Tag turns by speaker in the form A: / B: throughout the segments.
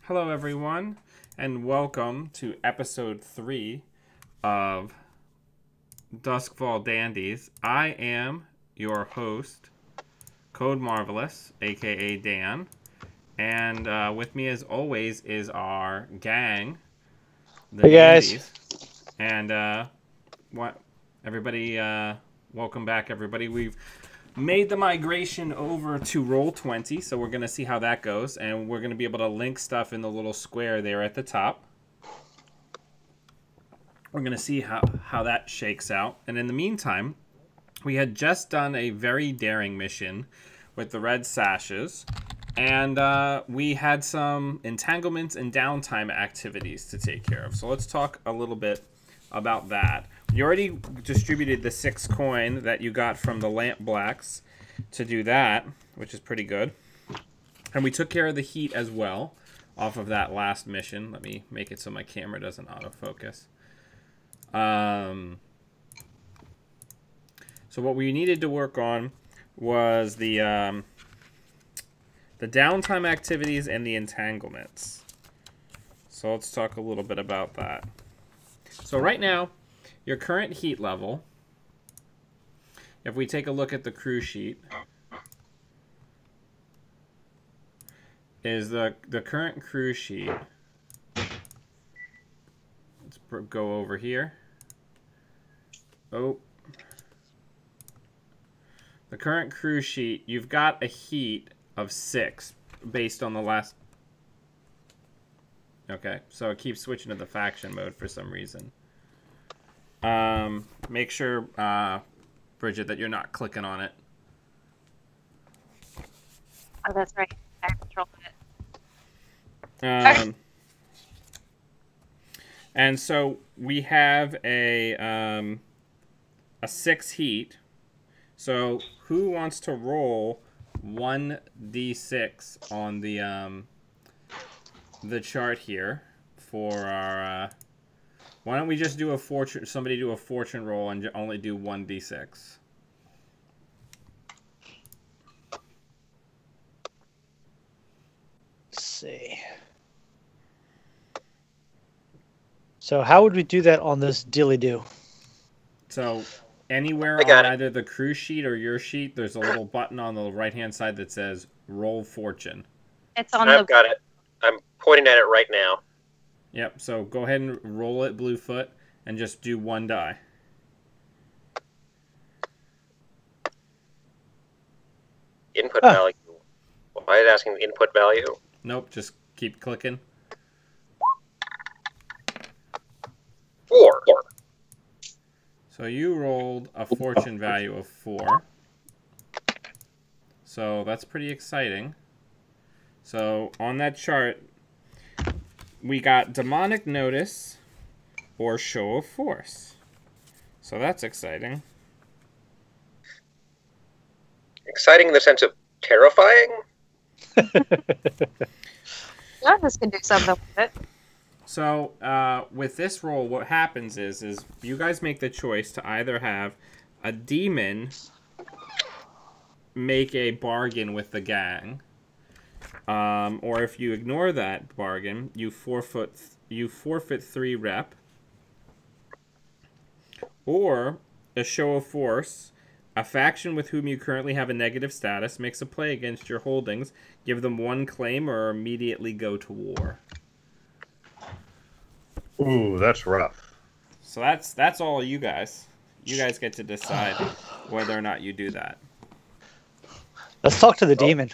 A: Hello, everyone, and welcome to episode 3 of Doskvol Dandies. I am your host, Code Marvelous, aka Dan, and with me, as always, is our gang, the
B: Hey guys.
A: Dandies. And what? Everybody, welcome back, everybody. We've made the migration over to Roll20, so we're going to see how that goes, and we're going to be able to link stuff in the little square there at the top. We're going to see how that shakes out. And in the meantime, we had just done a very daring mission with the red sashes, and we had some entanglements and downtime activities to take care of. So let's talk a little bit about that. You already distributed the 6 coin that you got from the lamp blacks to do that, which is pretty good. And we took care of the heat as well off of that last mission. Let me make it so my camera doesn't autofocus. So what we needed to work on was the downtime activities and the entanglements. So let's talk a little bit about that. So right now, your current heat level, if we take a look at the crew sheet, is the current crew sheet. Let's go over here. Oh. The current crew sheet, you've got a heat of 6 based on the last... Okay, so it keeps switching to the faction mode for some reason. Make sure, Bridget, that you're not clicking on it.
C: Oh, that's right. I controlled it.
A: And so we have a 6 heat. So who wants to roll 1d6 on the chart here for our... why don't we just do a fortune? Somebody do a fortune roll and only do 1d6.
B: Let's see. So how would we do that on this dilly-do?
A: So anywhere on either the crew sheet or your sheet, there's a little button on the right-hand side that says Roll Fortune.
C: It's on
D: I've got it. I'm pointing at it right now.
A: Yep, so go ahead and roll it, Bluefoot, and just do 1 die.
D: Input value. Why is it asking input value?
A: Nope, just keep clicking.
D: 4.
A: So you rolled a fortune value of 4. So that's pretty exciting. So on that chart, we got Demonic Notice or Show of Force. So that's exciting.
D: Exciting in the sense of terrifying?
C: Yeah, this can do something with it.
A: So with this roll, what happens is you guys make the choice to either have a demon make a bargain with the gang, or if you ignore that bargain, you forfeit 3 rep, or a Show of Force. A faction with whom you currently have a negative status makes a play against your holdings. Give them 1 claim or immediately go to war.
E: Ooh, that's rough.
A: So that's all you guys. You guys get to decide whether or not you do that.
B: Let's talk to the demon.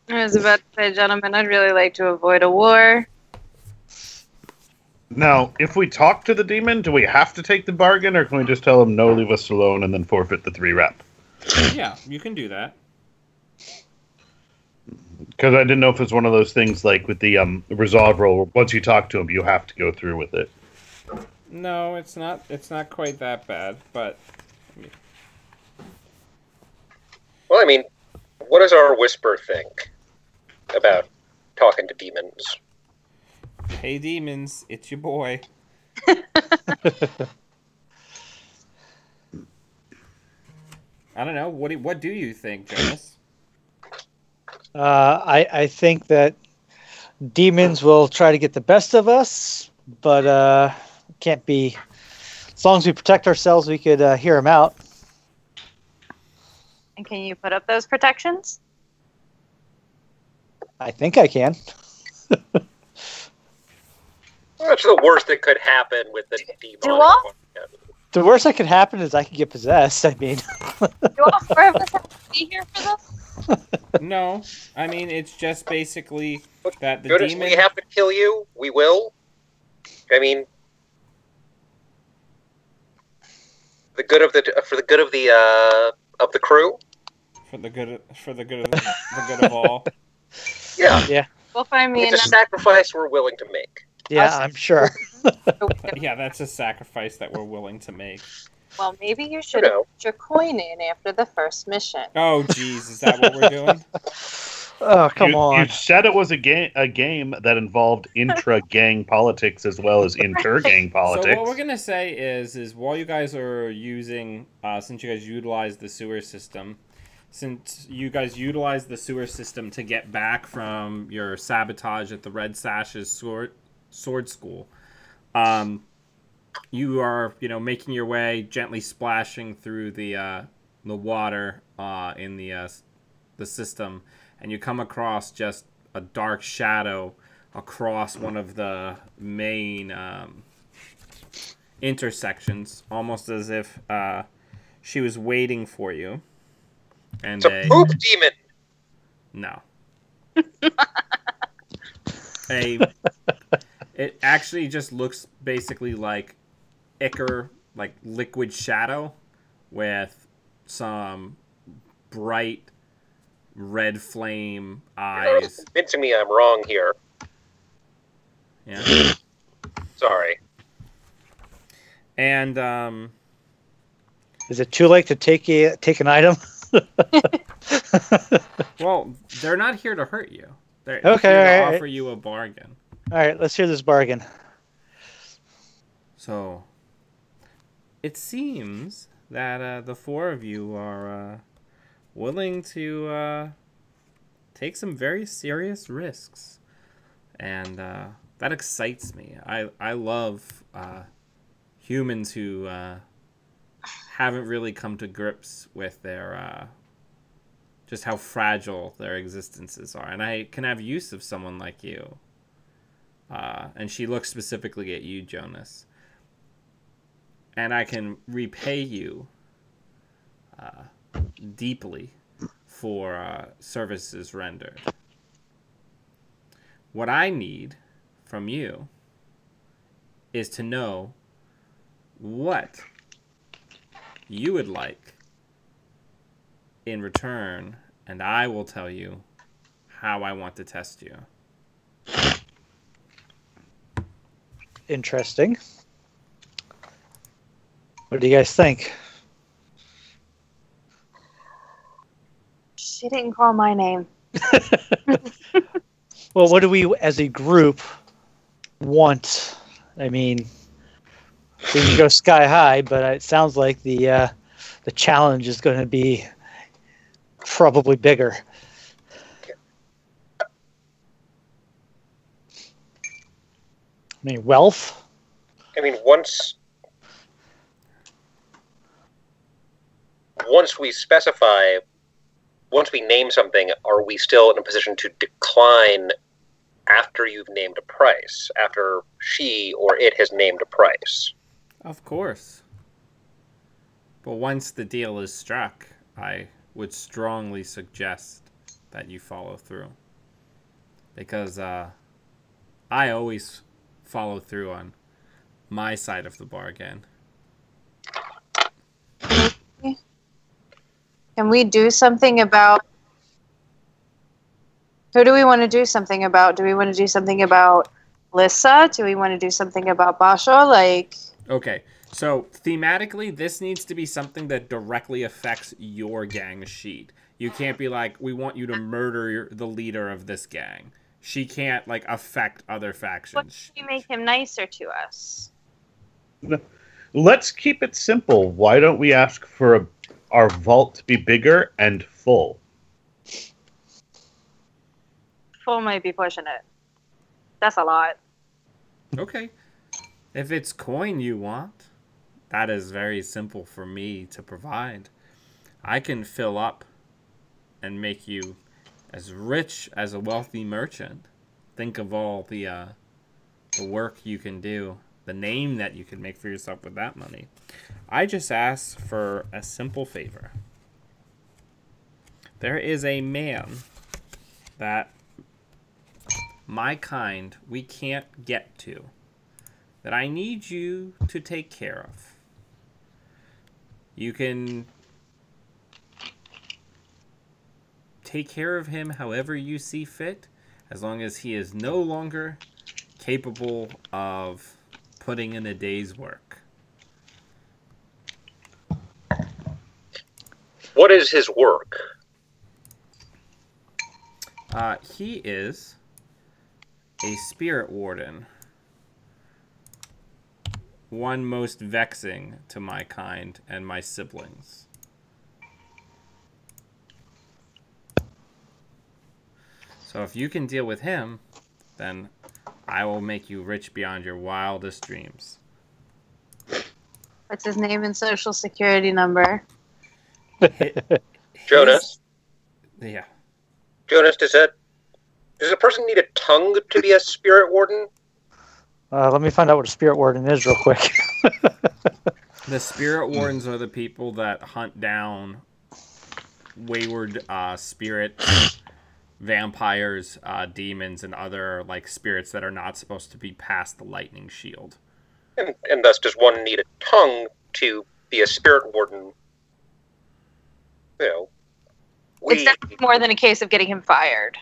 C: I was about to say, gentlemen, I'd really like to avoid a war.
E: Now, if we talk to the demon, do we have to take the bargain, or can we just tell him no, leave us alone, and then forfeit the 3 rep?
A: Yeah, you can do that.
E: Because I didn't know if it's one of those things like with the resolve roll. Once you talk to him, you have to go through with it.
A: No, it's not. It's not quite that bad, but.
D: Well, I mean, what does our whisper think about talking to demons?
A: Hey, demons, it's your boy. I don't know. What do you think, Jonas?
B: I think that demons will try to get the best of us, but can't be. As long as we protect ourselves, we could hear them out.
C: And can you put up those protections?
B: I think I can.
D: What's the worst that could happen with the demon?
C: Do all?
B: The worst that could happen is I could get possessed. I mean,
C: Do all four of us have to be here for this?
A: No, I mean it's just basically that the
D: Good as
A: demon.
D: we have to kill you, we will. I mean, for the good of the crew.
A: For the good of all.
D: Yeah,
B: yeah,
C: We'll find me
D: it's a
C: enough.
D: sacrifice we're willing to make.
B: yeah, I'm sure.
A: Yeah, that's a sacrifice that we're willing to make.
C: Well, maybe you should
D: No.
C: put your coin in after the first mission.
A: Oh, geez, is that what we're doing?
B: Oh, come
E: you,
B: on.
E: You said it was a game that involved intra-gang politics as well as inter-gang politics.
A: So what we're gonna say is while you guys are using, since you guys utilize the sewer system, to get back from your sabotage at the Red Sash's sword school, you are making your way, gently splashing through the water in the system, and you come across just a dark shadow across one of the main intersections, almost as if she was waiting for you. And
D: It's a poop demon.
A: No. It actually just looks basically like ichor, like liquid shadow, with some bright red flame eyes.
D: Convincing me I'm wrong here.
A: Yeah.
D: Sorry.
A: And
B: Is it too late to take an item?
A: well, they're not here to hurt you. They're
B: Okay,
A: here to
B: all right.
A: offer you a bargain.
B: All right, let's hear this bargain.
A: So, it seems that the four of you are willing to take some very serious risks, and that excites me. I love humans who haven't really come to grips with their just how fragile their existences are, and I can have use of someone like you. And she looks specifically at you, Jonas. And I can repay you deeply for services rendered. What I need from you is to know what you would like in return, and I will tell you how I want to test you.
B: Interesting. What do you guys think?
C: She didn't call my name.
B: Well, what do we, as a group, want? I mean, we can go sky high, but it sounds like the challenge is going to be probably bigger. I mean, wealth.
D: I mean, once we specify, once we name something, are we still in a position to decline after you've named a price, after she or it has named a price?
A: Of course. But once the deal is struck, I would strongly suggest that you follow through. Because I always follow through on my side of the bargain.
C: Can we do something about... Who do we want to do something about? Do we want to do something about Lissa? Do we want to do something about Basha? Like...
A: Okay, so thematically, this needs to be something that directly affects your gang sheet. You can't be like, we want you to murder the leader of this gang. She can't, like, affect other
C: What
A: factions.
C: if we make him nicer to us?
E: Let's keep it simple. Why don't we ask for our vault to be bigger and full?
C: Full might be pushing it. That's a lot.
A: Okay. If it's coin you want, that is very simple for me to provide. I can fill up and make you as rich as a wealthy merchant. Think of all the work you can do, the name that you can make for yourself with that money. I just ask for a simple favor. There is a man that my kind we can't get to, that I need you to take care of. You can take care of him however you see fit, as long as he is no longer capable of putting in a day's work.
D: What is his work?
A: He is a spirit warden. One most vexing to my kind and my siblings. So if you can deal with him, then I will make you rich beyond your wildest dreams.
C: What's his name and social security number?
D: Jonas?
A: Yeah.
D: Jonas, does a person need a tongue to be a spirit warden?
B: Let me find out what a spirit warden is real quick.
A: The spirit wardens are the people that hunt down wayward spirits, vampires, demons, and other like spirits that are not supposed to be past the lightning shield.
D: And thus, does one need a tongue to be a spirit warden? You know,
C: It's definitely more than a case of getting him fired.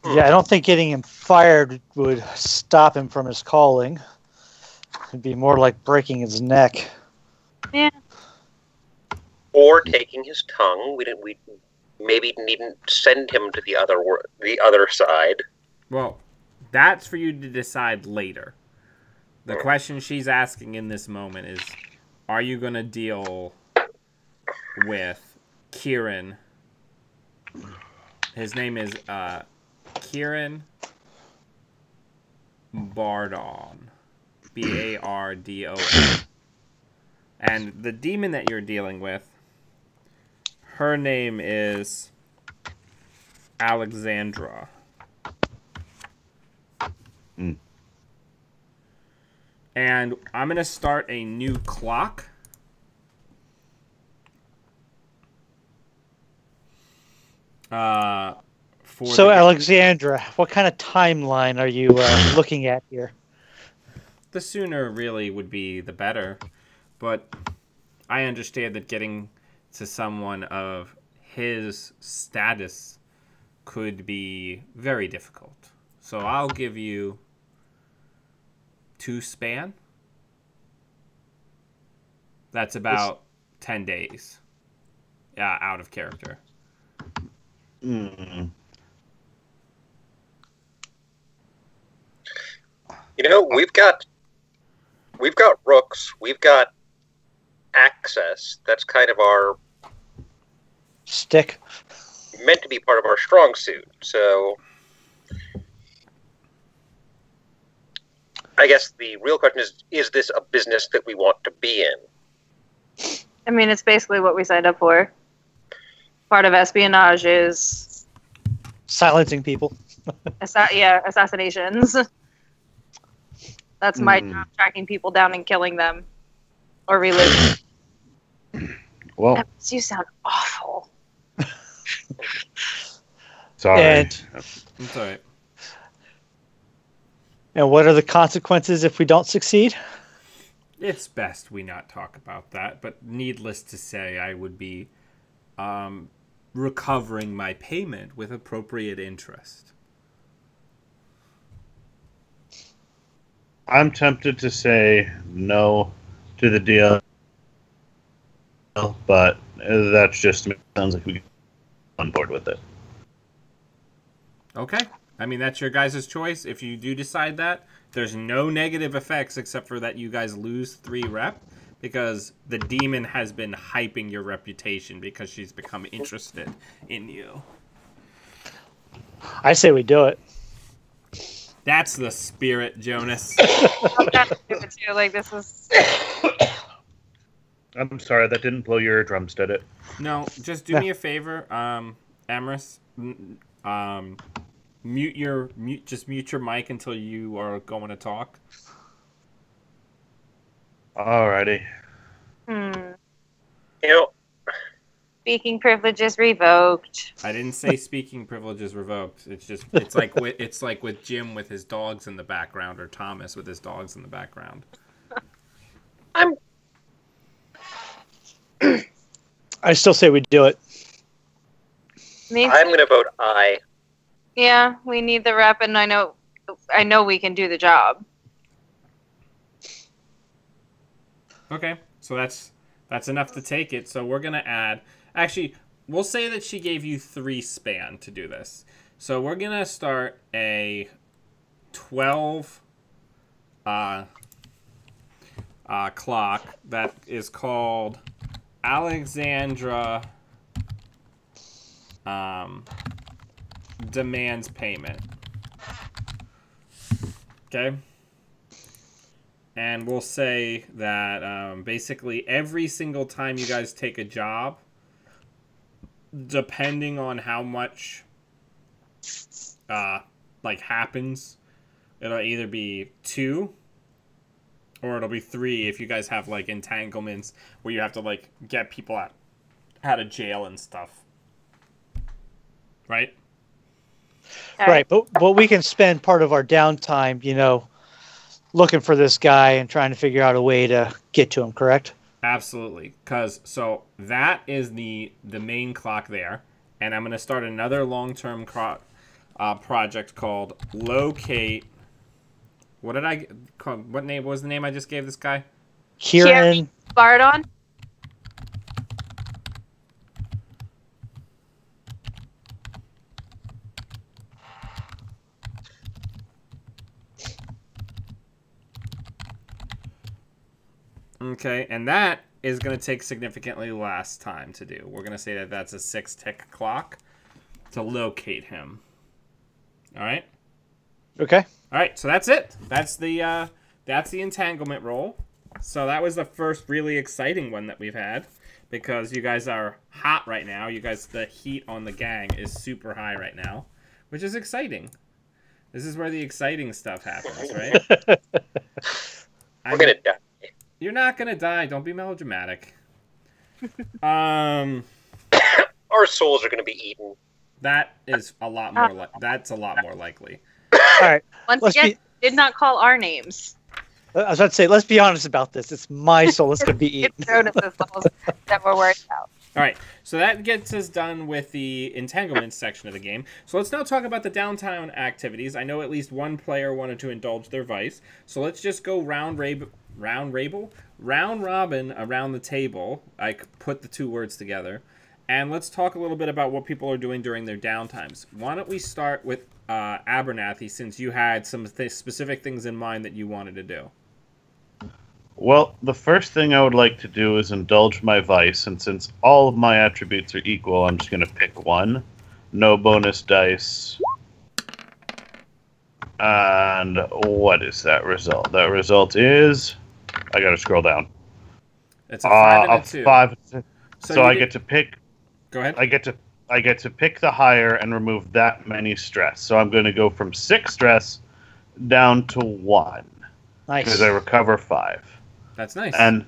B: Yeah, I don't think getting him fired would stop him from his calling. It'd be more like breaking his neck.
C: Yeah.
D: or taking his tongue. We maybe needn't send him to the other side.
A: Well, that's for you to decide later. The question she's asking in this moment is, are you going to deal with Kieran? His name is Kieran Bardon. Bardon. And the demon that you're dealing with, her name is Alexandra.
E: Mm.
A: And I'm going to start a new clock.
B: So, Alexandra, what kind of timeline are you looking at here?
A: The sooner really would be the better. But I understand that getting to someone of his status could be very difficult. So I'll give you 2 span. That's about 10 days. Yeah, out of character.
E: Mm.
D: You know, we've got rooks, we've got access. That's kind of our
B: Stick.
D: meant to be part of our strong suit. So I guess the real question is this a business that we want to be in?
C: I mean, it's basically what we signed up for. Part of espionage is
B: Silencing people.
C: assassinations. That's my job, tracking people down and killing them. Or reliving.
E: Well,
C: That makes you sound awful.
E: sorry.
B: And
A: It's all right.
B: what are the consequences if we don't succeed?
A: It's best we not talk about that, but needless to say, I would be recovering my payment with appropriate interest.
E: I'm tempted to say no to the deal, but that's just me. Sounds like we get on board with it.
A: Okay. I mean, that's your guys' choice. If you do decide that, there's no negative effects except for that you guys lose 3 rep because the demon has been hyping your reputation because she's become interested in you.
B: I say we do it.
A: That's the spirit, Jonas.
C: I'm trying to do it too. Like, this is.
E: I'm sorry, that didn't blow your eardrums, did it?
A: No, just do me a favor, Emrys. Mute your mic until you are going to talk.
E: Alrighty.
D: You know,
C: Speaking privileges revoked.
A: I didn't say speaking privileges revoked. It's like with Jim with his dogs in the background, or Thomas with his dogs in the background.
B: I still say we do it.
D: I'm going to vote aye.
C: Yeah, we need the rep, and I know we can do the job.
A: Okay, so that's enough to take it. So we're gonna add. Actually, we'll say that she gave you 3 span to do this. So we're gonna start a 12 clock that is called Alexandra demands payment. Okay. And we'll say that basically every single time you guys take a job, depending on how much happens, it'll either be 2 or it'll be 3 if you guys have like entanglements where you have to like get people out of jail and stuff. Right?
C: Okay.
B: Right, but we can spend part of our downtime, looking for this guy and trying to figure out a way to get to him, correct?
A: Absolutely. So that is the main clock there. And I'm going to start another long-term project called Locate. What did I call? What was the name I just gave this guy?
B: Kieran.
C: Bardon?
A: Okay, and that is going to take significantly less time to do. We're going to say that that's a 6-tick clock to locate him. All right?
B: Okay.
A: All right, so that's it. That's the entanglement roll. So that was the first really exciting one that we've had because you guys are hot right now. The heat on the gang is super high right now, which is exciting. This is where the exciting stuff happens, right?
D: We're going to die.
A: You're not gonna die. Don't be melodramatic.
D: Our souls are going to be eaten.
A: That is a lot more. That's a lot more likely.
B: All right.
C: Once again, did not call our names.
B: I was about to say, let's be honest about this. It's my soul that's going to be eaten.
C: It's Jonas's souls that we're worried about.
A: All right, so that gets us done with the entanglement section of the game. So let's now talk about the downtown activities. I know at least one player wanted to indulge their vice, so let's just go round robin around the table. I put the 2 words together, and let's talk a little bit about what people are doing during their downtimes. Why don't we start with Abernathy, since you had some specific things in mind that you wanted to do?
E: Well, the first thing I would like to do is indulge my vice, and since all of my attributes are equal, I'm just going to pick one. No bonus dice. And what is that result? That result is... I got to scroll down.
A: It's a 5 and a 2.
E: 5. So I
A: get
E: get to pick...
A: Go ahead.
E: I get to pick the higher and remove that many stress. So I'm going to go from 6 stress down to 1.
B: Nice.
E: Because I recover 5.
A: That's nice.
E: And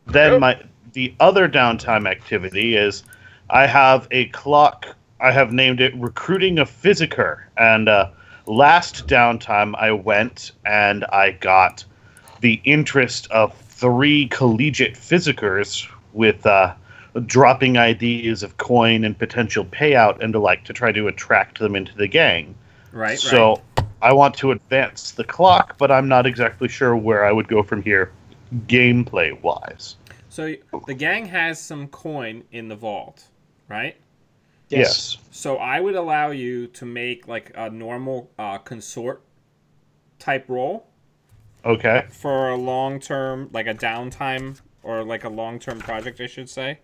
E: then the other downtime activity is I have a clock. I have named it Recruiting a Physiker. And last downtime I went and I got the interest of 3 collegiate physicers with dropping ideas of coin and potential payout and the like to try to attract them into the gang.
A: Right.
E: So I want to advance the clock, but I'm not exactly sure where I would go from here gameplay-wise.
A: So the gang has some coin in the vault, right?
E: Yes.
A: So I would allow you to make like a normal consort type roll.
E: Okay.
A: For a long-term, like a downtime, or like a long-term project, I should say.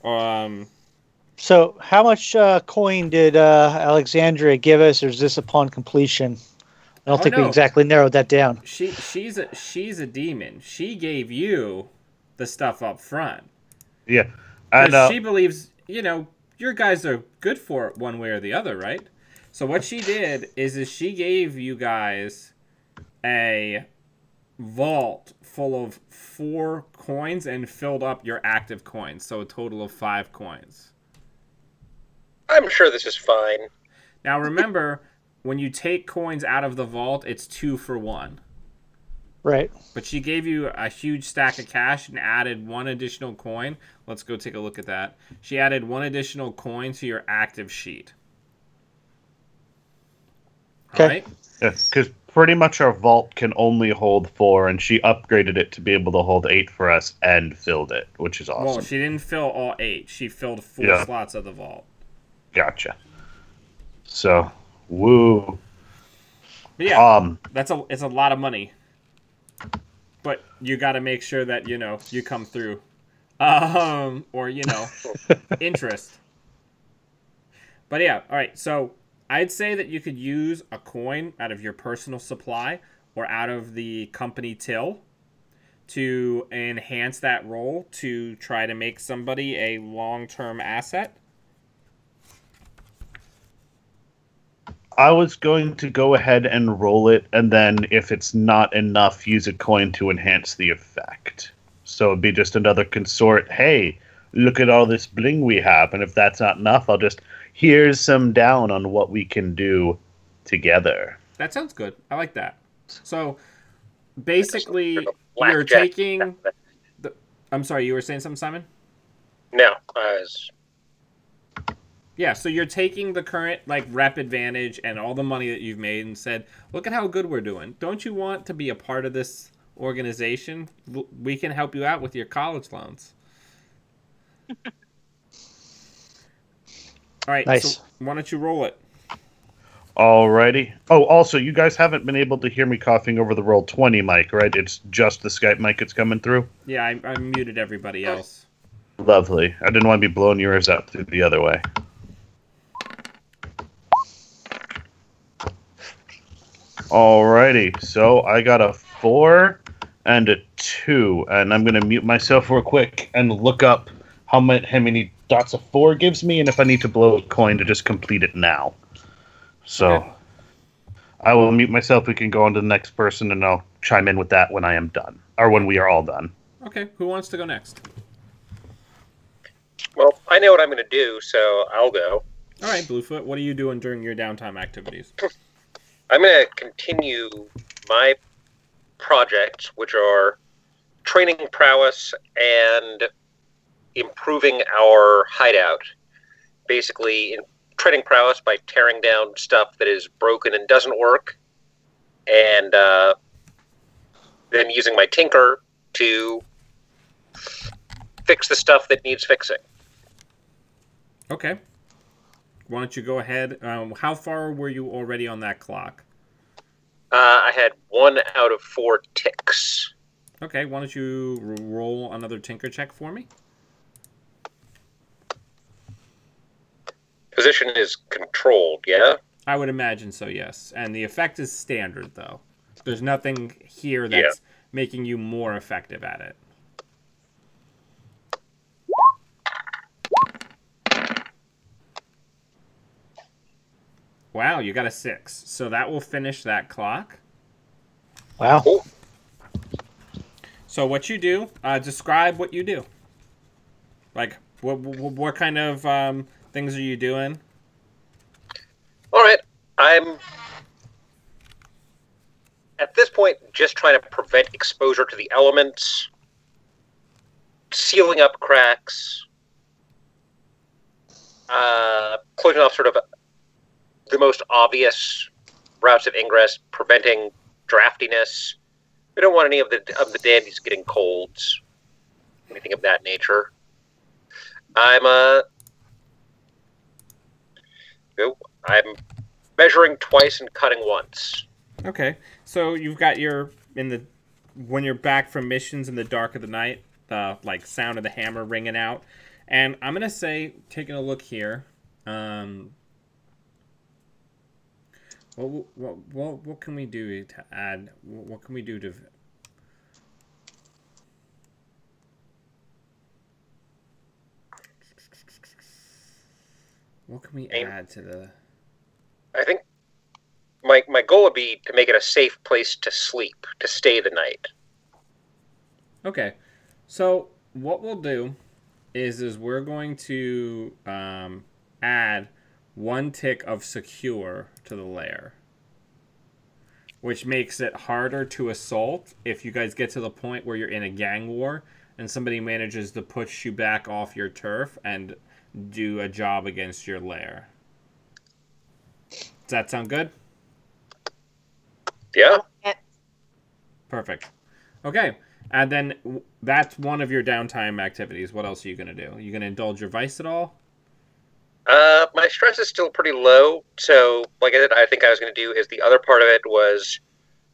B: So how much coin did Alexandria give us, or is this upon completion? I don't
A: Oh,
B: think we
A: no.
B: exactly narrowed that down.
A: She's a demon. She gave you the stuff up front.
E: Yeah. And
A: Because she believes, your guys are good for it one way or the other, right? So what she did is she gave you guys a vault full of 4 coins and filled up your active coins. So a total of 5 coins.
D: I'm sure this is fine.
A: Now remember, when you take coins out of the vault, it's 2 for 1.
B: Right.
A: But she gave you a huge stack of cash and added 1 additional coin. Let's go take a look at that. She added 1 additional coin to your active sheet.
B: Okay.
A: All right?
E: because pretty much our vault can only hold 4, and she upgraded it to be able to hold 8 for us and filled it, which is awesome.
A: Well, she didn't fill all 8. She filled 4
E: Yeah.
A: slots of the vault.
E: Gotcha. So, woo.
A: But yeah, it's a lot of money. But you got to make sure that, you come through. Or, interest. But yeah, all right. So I'd say that you could use a coin out of your personal supply or out of the company till to enhance that roll to try to make somebody a long-term asset.
E: I was going to go ahead and roll it, and then if it's not enough, use a coin to enhance the effect. So it'd be just another consort. Hey, look at all this bling we have, and if that's not enough, I'll just here's some down on what we can do together.
A: That sounds good. I like that. So basically,
D: Blackjack.
A: you're taking the. I'm sorry, you were saying something, Simon?
D: No, I was.
A: Yeah, so you're taking the current rep advantage and all the money that you've made and said, look at how good we're doing. Don't you want to be a part of this organization? We can help you out with your college loans. All right,
B: Nice.
A: so why don't you roll it?
E: Alrighty. Oh, also, you guys haven't been able to hear me coughing over the roll 20 mic, right? It's just the Skype mic that's coming through?
A: Yeah, I muted everybody else.
E: Lovely. I didn't want to be blowing yours out through the other way. Alrighty, so I got a 4 and a 2, and I'm going to mute myself real quick and look up how many dots a 4 gives me, and if I need to blow a coin to just complete it now. So,
A: Okay.
E: I will mute myself. We can go on to the next person, and I'll chime in with that when I am done, or when we are all done.
A: Okay, who wants to go next?
D: Well, I know what I'm going to do, so I'll go.
A: All right, Bluefoot, what are you doing during your downtime activities?
D: I'm going to continue my projects, which are training prowess and improving our hideout. Basically, training prowess by tearing down stuff that is broken and doesn't work, and then using my tinker to fix the stuff that needs fixing.
A: Okay. Why don't you go ahead? How far were you already on that clock?
D: I had 1 out of 4 ticks.
A: Okay, why don't you roll another tinker check for me?
D: Position is controlled, yeah?
A: I would imagine so, yes. And the effect is standard, though. There's nothing here that's making you more effective at it. Wow, you got a 6. So that will finish that clock.
B: Wow.
D: Cool.
A: So what you do, describe what you do. Like, what kind of things are you doing?
D: All right, I'm at this point just trying to prevent exposure to the elements, sealing up cracks, closing off sort of the most obvious routes of ingress, preventing draftiness. We don't want any of the dandies getting colds, anything of that nature. I'm measuring twice and cutting once.
A: Okay, so you've got when you're back from missions in the dark of the night, the sound of the hammer ringing out, and I'm gonna say, taking a look here, What can we do to add? What can we do to? What can we add to the?
D: I think my goal would be to make it a safe place to sleep, to stay the night.
A: Okay, so what we'll do is we're going to add 1 tick of secure to the lair, which makes it harder to assault if you guys get to the point where you're in a gang war and somebody manages to push you back off your turf and do a job against your lair. Does that sound good?
D: Yeah.
A: Perfect. Okay. And then that's one of your downtime activities. What else are you going to do? Are you going to indulge your vice at all?
D: My stress is still pretty low, so like I said, I think I was going to do is the other part of it was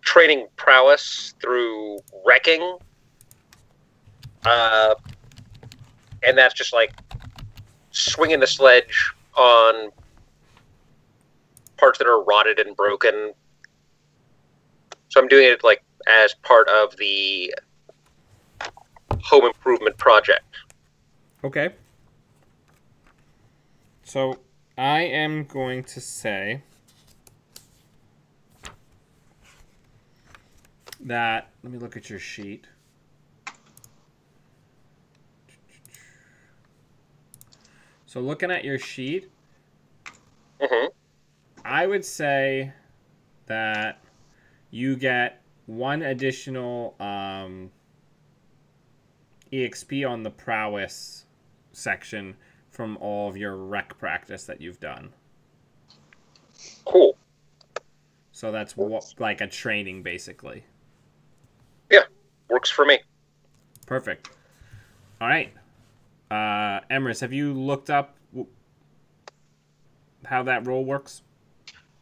D: training prowess through wrecking. And that's just like swinging the sledge on parts that are rotted and broken. So I'm doing it like as part of the home improvement project.
A: Okay. So I am going to say that, let me look at your sheet. So looking at your sheet, I would say that you get 1 additional EXP on the prowess section from all of your rec practice that you've done.
D: Cool.
A: So that's like a training, basically.
D: Yeah, works for me.
A: Perfect. All right. Emrys, have you looked up how that roll works?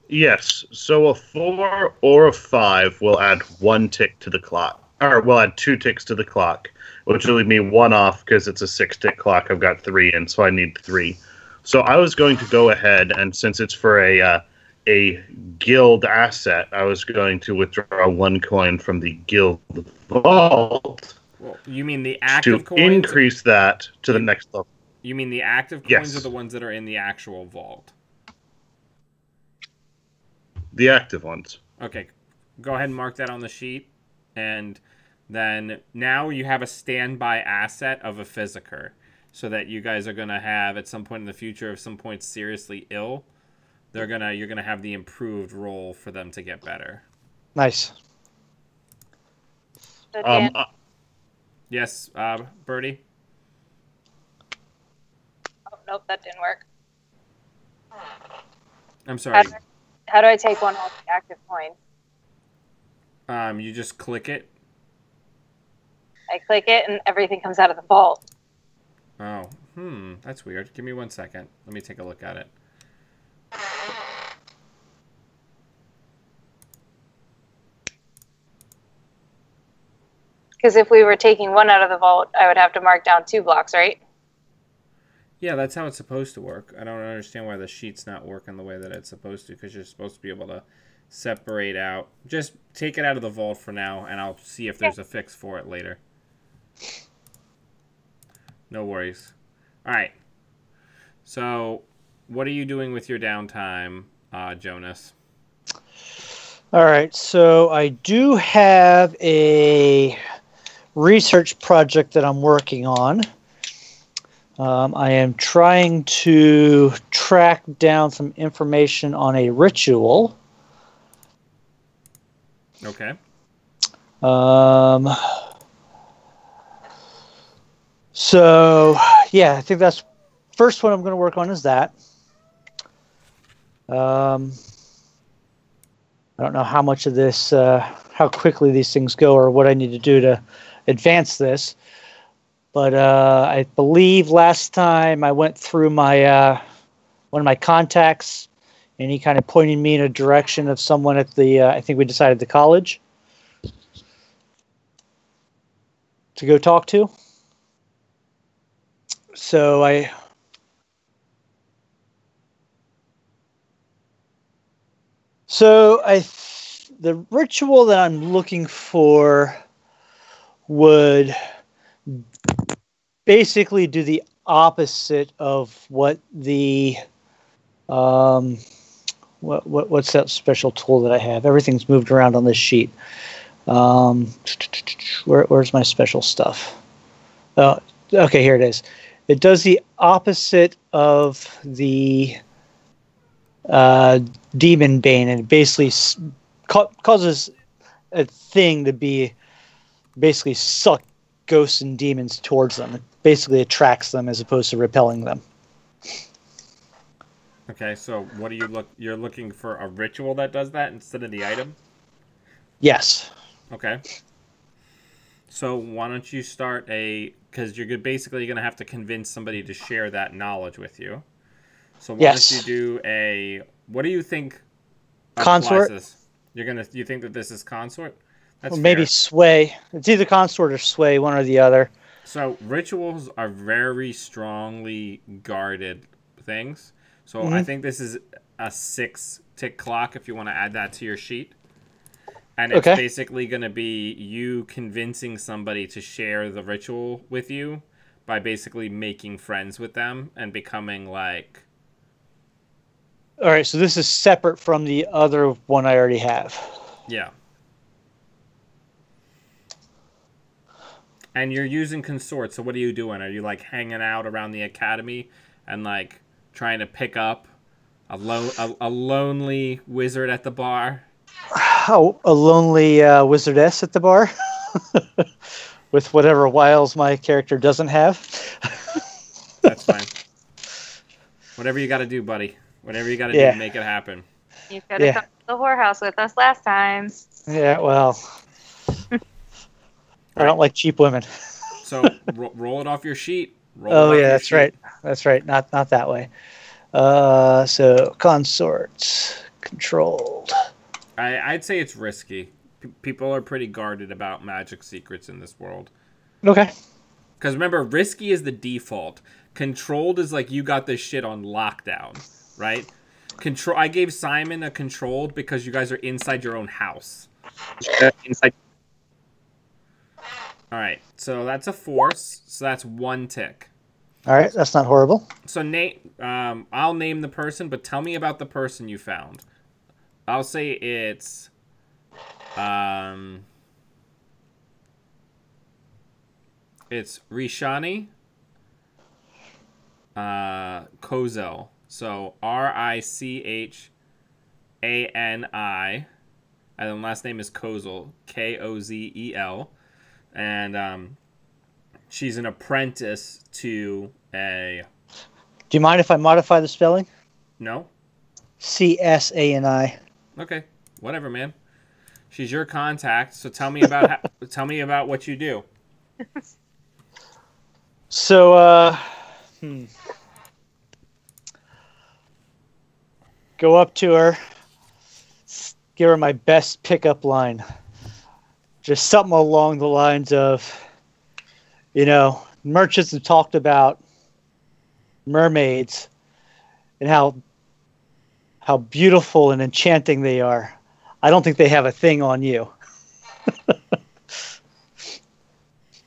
E: Yes. So a 4 or a 5 will add 1 tick to the clock. Or we'll add 2 ticks to the clock, which will leave me 1 off because it's a 6-tick clock. I've got 3 in, so I need 3. So I was going to go ahead, and since it's for a guild asset, I was going to withdraw 1 coin from the guild vault.
A: Well, you mean the active
E: to
A: coins?
E: Increase that to the next level.
A: You mean the active coins
E: Yes.
A: or the ones that are in the actual vault?
E: The active ones.
A: Okay. Go ahead and mark that on the sheet. And then now you have a standby asset of a physiker. So that you guys are going to have at some point in the future, if some point seriously ill, you're going to have the improved roll for them to get better.
B: Nice.
A: Yes, Birdie?
C: Oh, nope, that didn't work.
A: I'm sorry.
C: How do I take one off the active coin?
A: You just click it.
C: I click it and everything comes out of the vault.
A: Oh, that's weird. Give me 1 second. Let me take a look at it.
C: Because if we were taking one out of the vault, I would have to mark down 2 blocks, right?
A: Yeah, that's how it's supposed to work. I don't understand why the sheet's not working the way that it's supposed to, because you're supposed to be able to separate out. Just take it out of the vault for now, and I'll see if there's a fix for it later. No worries. All right. So, what are you doing with your downtime, Jonas?
B: All right, so I do have a research project that I'm working on. I am trying to track down some information on a ritual.
A: Okay.
B: So, yeah, I think that's first one I'm going to work on is that. I don't know how much of this, how quickly these things go or what I need to do to advance this. But I believe last time I went through my one of my contacts, and he kind of pointed me in a direction of someone at the, I think we decided the college to go talk to. So So the ritual that I'm looking for would basically do the opposite of what the what's that special tool that I have? Everything's moved around on this sheet. Where's my special stuff? Oh, okay, here it is. It does the opposite of the demon bane, and it basically causes a thing to be basically suck ghosts and demons towards them. It basically attracts them as opposed to repelling them.
A: Okay, so what do you're looking for a ritual that does that instead of the item?
B: Yes.
A: Okay. So why don't you start because you're basically going to have to convince somebody to share that knowledge with you. So why don't you do what do you think?
B: Consort?
A: You think that this is consort? That's
B: maybe
A: fair.
B: sway. It's either consort or sway, one or the other.
A: So rituals are very strongly guarded things. So I think this is a 6-tick clock if you want to add that to your sheet. And it's basically going to be you convincing somebody to share the ritual with you by basically making friends with them and becoming like...
B: All right, so this is separate from the other one I already have.
A: Yeah. And you're using consort, so what are you doing? Are you like hanging out around the academy and like trying to pick up a lonely wizard at the bar?
B: Oh, a lonely wizardess at the bar with whatever wiles my character doesn't have.
A: That's fine. Whatever you got to do, buddy. Whatever you got to do to make it happen.
C: You could have come to the whorehouse with us last time.
B: Yeah, well, I don't like cheap women.
A: So roll it off your sheet.
B: That's right. That's right. Not that way. So consorts controlled.
A: I'd say it's risky. People are pretty guarded about magic secrets in this world.
B: Okay.
A: Because remember, risky is the default. Controlled is like you got this shit on lockdown, right? I gave Simon a controlled because you guys are inside your own house.
D: Inside.
A: All right, so that's a force. So that's 1 tick.
B: All right, that's not horrible.
A: So I'll name the person, but tell me about the person you found. I'll say it's Rishani Kozel. So Richani, and then last name is Kozel, Kozel, and she's an apprentice to a...
B: Do you mind if I modify the spelling?
A: No.
B: CSANI.
A: Okay, whatever, man. She's your contact, so tell me about tell me about what you do.
B: So, go up to her, give her my best pickup line. Just something along the lines of, merchants have talked about mermaids and how beautiful and enchanting they are. I don't think they have a thing on you.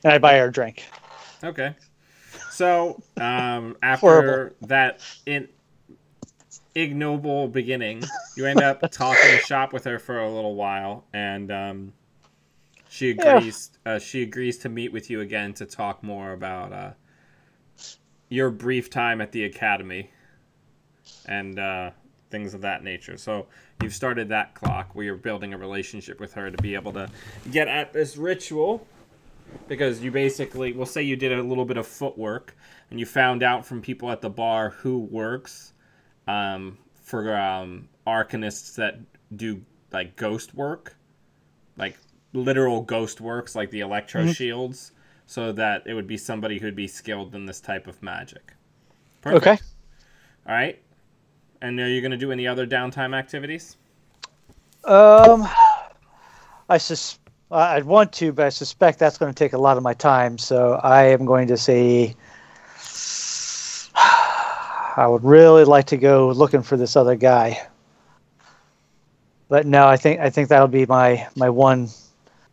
B: And I buy her a drink.
A: Okay. So, after
B: Horrible.
A: that ignoble beginning, you end up talking shop with her for a little while, and she agrees. She agrees to meet with you again to talk more about your brief time at the academy and things of that nature. So you've started that clock where you're building a relationship with her to be able to get at this ritual, because you basically, we'll say you did a little bit of footwork and you found out from people at the bar who works for arcanists that do like ghost work, like literal ghost works, like the electro shields, so that it would be somebody who'd be skilled in this type of magic. Perfect.
B: Okay.
A: All right. And are you going to do any other downtime activities?
B: I'd want to, but I suspect that's going to take a lot of my time. So I am going to say I would really like to go looking for this other guy. But no, I think that'll be my one.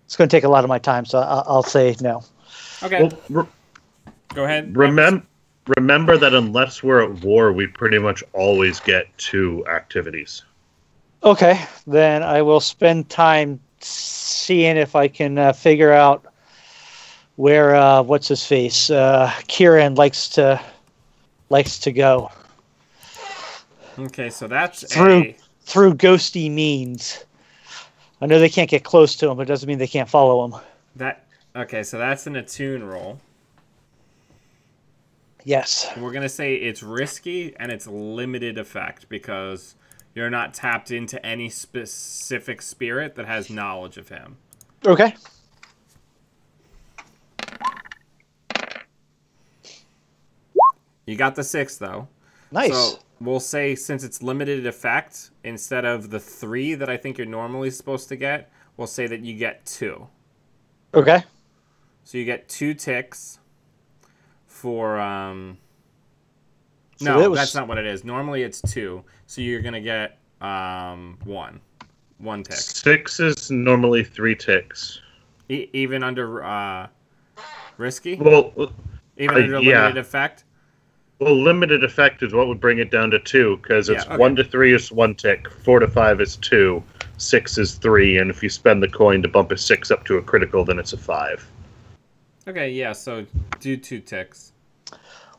B: It's going to take a lot of my time, so I'll say no.
A: Okay.
E: Well,
A: Go ahead.
E: remember that unless we're at war, we pretty much always get 2 activities.
B: Okay, then I will spend time seeing if I can figure out where what's his face Kieran likes to go
A: Okay, so that's
B: through ghosty means. I know they can't get close to him, but it doesn't mean they can't follow him.
A: Okay, so that's an attune roll.
B: Yes.
A: We're gonna say it's risky and it's limited effect because you're not tapped into any specific spirit that has knowledge of him.
B: Okay.
A: You got the 6 though.
B: Nice.
A: So we'll say since it's limited effect, instead of the 3 that I think you're normally supposed to get, we'll say that you get 2.
B: Okay.
A: So you get 2 ticks for
B: So
A: no, that's not what it is. Normally it's 2, so you're gonna get 1 tick.
E: 6 is normally 3 ticks.
A: Even under risky.
E: Well,
A: Even under
E: yeah.
A: limited effect.
E: Well, limited effect is what would bring it down to 2, because it's
A: Yeah, okay.
E: 1 to 3 is 1 tick, 4 to 5 is 2, 6 is 3, and if you spend the coin to bump a 6 up to a critical, then it's a 5.
A: Okay, yeah. So do 2 ticks.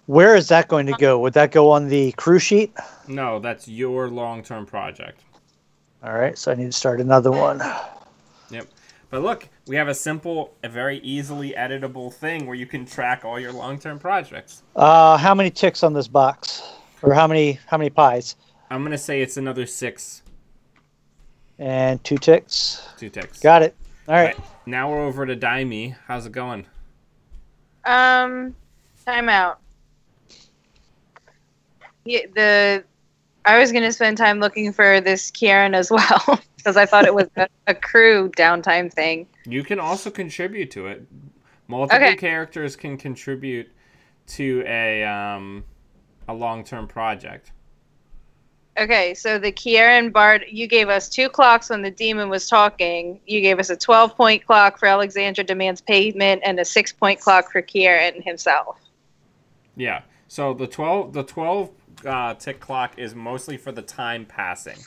B: Where is that going to go? Would that go on the crew sheet?
A: No, that's your long-term project.
B: All right, so I need to start another one.
A: Yep. But look, we have a very easily editable thing where you can track all your long-term projects.
B: How many ticks on this box? Or how many pies?
A: I'm gonna say it's another 6.
B: And 2 ticks.
A: 2 ticks.
B: Got it. All right.
A: Now we're over to Daimi. How's it going?
C: Time out. Yeah, I was gonna spend time looking for this Kieran as well because I thought it was a crew downtime thing.
A: You can also contribute to it. Multiple characters can contribute to a long-term project.
C: Okay, so the Kieran Bard, you gave us 2 clocks when the demon was talking. You gave us a 12-point clock for Alexandra Demands Payment and a 6-point clock for Kieran himself.
A: Yeah. So the 12 tick clock is mostly for the time passing,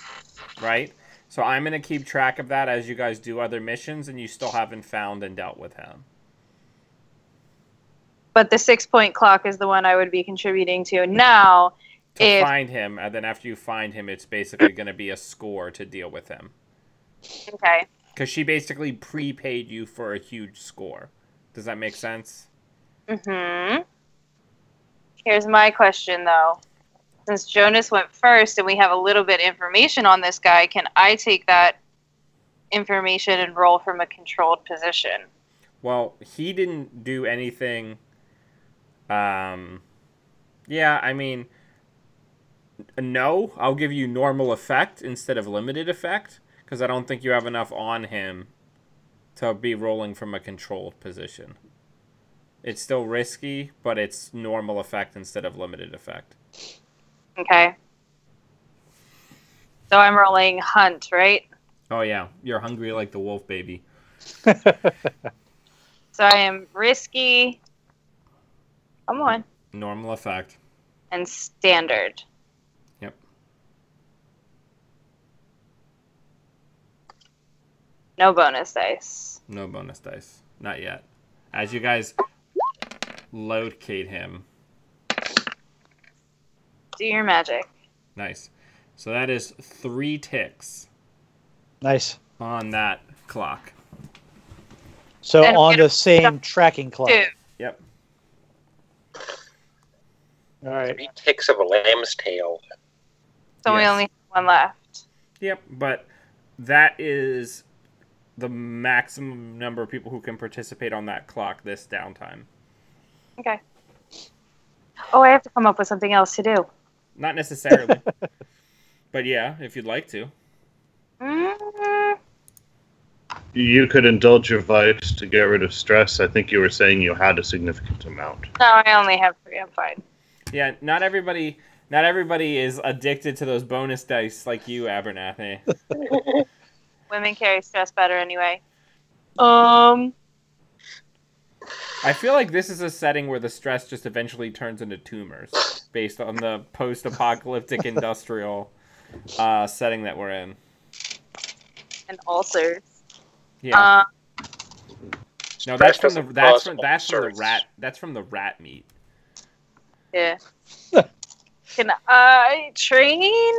A: right? So I'm going to keep track of that as you guys do other missions and you still haven't found and dealt with him.
C: But the 6-point clock is the one I would be contributing to now.
A: To find him, and then after you find him, it's basically going to be a score to deal with him.
C: Okay.
A: Because she basically prepaid you for a huge score. Does that make sense?
C: Mm-hmm. Here's my question, though. Since Jonas went first and we have a little bit of information on this guy, can I take that information and roll from a controlled position?
A: Well, he didn't do anything. Yeah, I mean, no, I'll give you normal effect instead of limited effect, because I don't think you have enough on him to be rolling from a controlled position. It's still risky, but it's normal effect instead of limited effect.
C: Okay. So I'm rolling hunt, right?
A: Oh, yeah. You're hungry like the wolf, baby.
C: So I am risky. Come on.
A: Normal effect.
C: And standard.
A: Yep.
C: No bonus dice.
A: No bonus dice. Not yet. As you guys locate him.
C: Do your magic.
A: Nice. So that is 3 ticks.
B: Nice.
A: On that clock.
B: So
C: And
B: on the same tracking clock.
C: 2.
A: Yep.
B: All right.
D: 3 ticks of a lamb's tail.
C: So we
A: Yes.
C: only have 1 left.
A: Yep, but that is the maximum number of people who can participate on that clock this downtime.
C: Okay. Oh, I have to come up with something else to do.
A: Not necessarily. But yeah, if you'd like to.
C: Mm,
E: You could indulge your vice to get rid of stress. I think you were saying you had a significant amount.
C: no, I only have 3. I'm fine.
A: Yeah, not everybody is addicted to those bonus dice like you, Abernathy.
C: Women carry stress better anyway. Um.
A: I feel like this is a setting where the stress just eventually turns into tumors, based on the post-apocalyptic industrial setting that we're in.
C: And ulcers.
A: Yeah. No, that's from the rat meat.
C: Yeah. Can I train?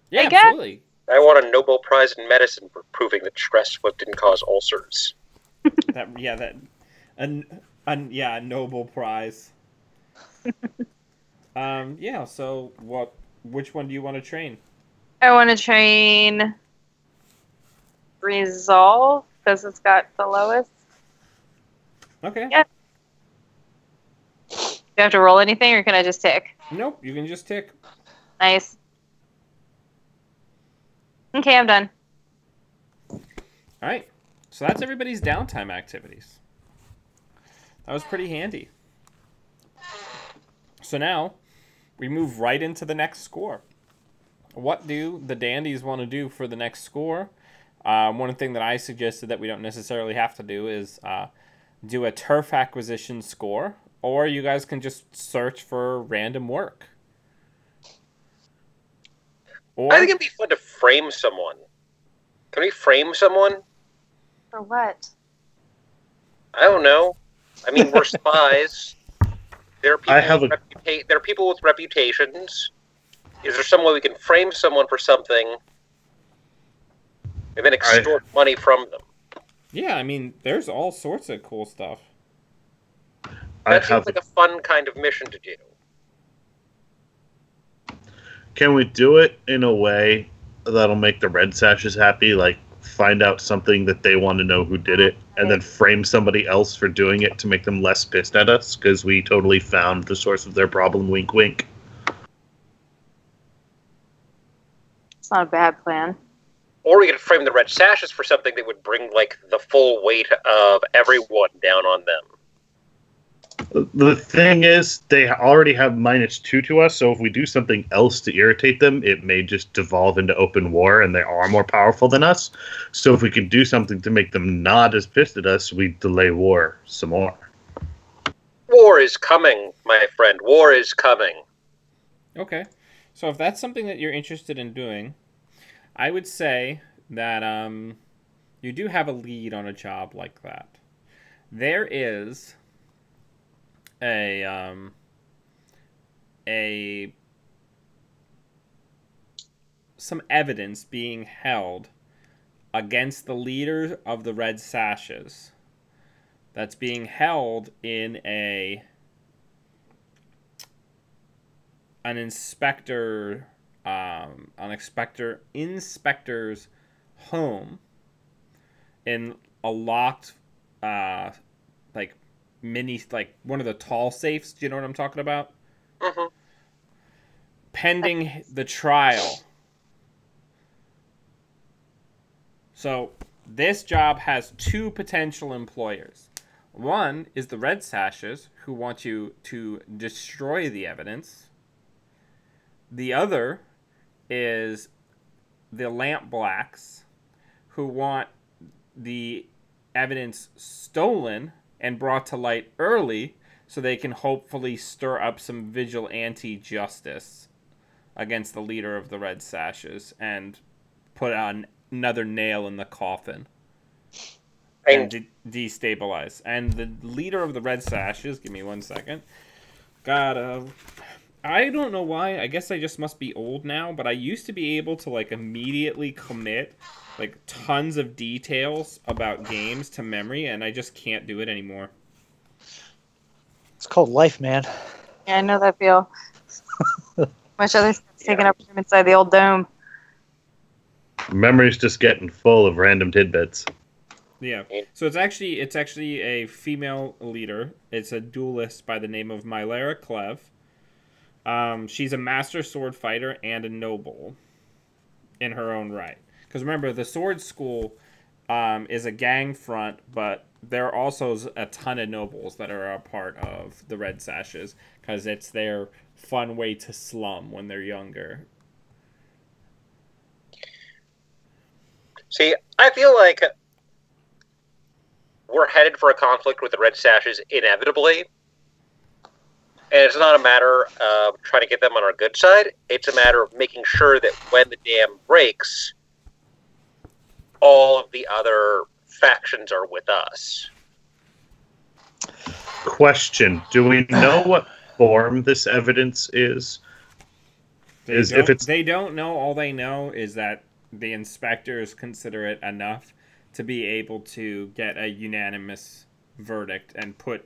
A: Yeah,
C: I guess.
A: absolutely.
D: I want a Nobel Prize in medicine for proving that stress didn't cause ulcers.
A: A Nobel Prize. Yeah. So which one do you want to train?
C: I want to train Resolve because it's got the lowest.
A: Okay.
C: Yeah. Do you have to roll anything, or can I just tick?
A: Nope, you can just tick.
C: Nice. Okay, I'm done.
A: All right. So that's everybody's downtime activities. That was pretty handy. So now we move right into the next score. What do the Dandies want to do for the next score? One thing that I suggested that we don't necessarily have to do is do a turf acquisition score, or you guys can just search for random work. Or,
D: I think it'd be fun to frame someone. Can we frame someone?
C: For what?
D: I don't know. I mean, we're spies. There are people with reputations. Is there some way we can frame someone for something and then extort money from them?
A: Yeah, I mean, there's all sorts of cool stuff.
D: That seems like a fun kind of mission to do.
E: Can we do it in a way that'll make the Red Sashes happy? Like, find out something that they want to know who did it, and then frame somebody else for doing it to make them less pissed at us because we totally found the source of their problem, wink wink.
C: It's not a bad plan.
D: Or we could frame the Red Sashes for something that would bring, like, the full weight of everyone down on them.
E: The thing is, they already have -2 to us, so if we do something else to irritate them, it may just devolve into open war, and they are more powerful than us. So if we can do something to make them not as pissed at us, we delay war some more.
D: War is coming, my friend. War is coming.
A: Okay. So if that's something that you're interested in doing, I would say that you do have a lead on a job like that. There is some evidence being held against the leader of the Red Sashes that's being held in an inspector's home in a locked like one of the tall safes. Do you know what I'm talking about?
D: Mm-hmm.
A: Pending the trial. So this job has 2 potential employers. One is the Red Sashes, who want you to destroy the evidence. The other is the Lamp Blacks, who want the evidence stolen and brought to light early so they can hopefully stir up some vigilante justice against the leader of the Red Sashes and put on another nail in the coffin and destabilize. And the leader of the Red Sashes, give me 1 second, I don't know why, I guess I just must be old now, but I used to be able to like immediately commit like tons of details about games to memory, and I just can't do it anymore.
B: It's called life, man.
C: Yeah, I know that feel. Much other stuff's taking up room inside the old dome.
E: Memory's just getting full of random tidbits.
A: Yeah. So it's actually a female leader. It's a duelist by the name of Mylera Clev. She's a master sword fighter and a noble in her own right. Because remember, the sword school is a gang front, but there are also a ton of nobles that are a part of the Red Sashes because it's their fun way to slum when they're younger.
D: See, I feel like we're headed for a conflict with the Red Sashes inevitably. And it's not a matter of trying to get them on our good side. It's a matter of making sure that when the dam breaks, all of the other factions are with us.
E: Question: do we know what form this evidence is?
A: They don't know. All they know is that the inspectors consider it enough to be able to get a unanimous verdict and put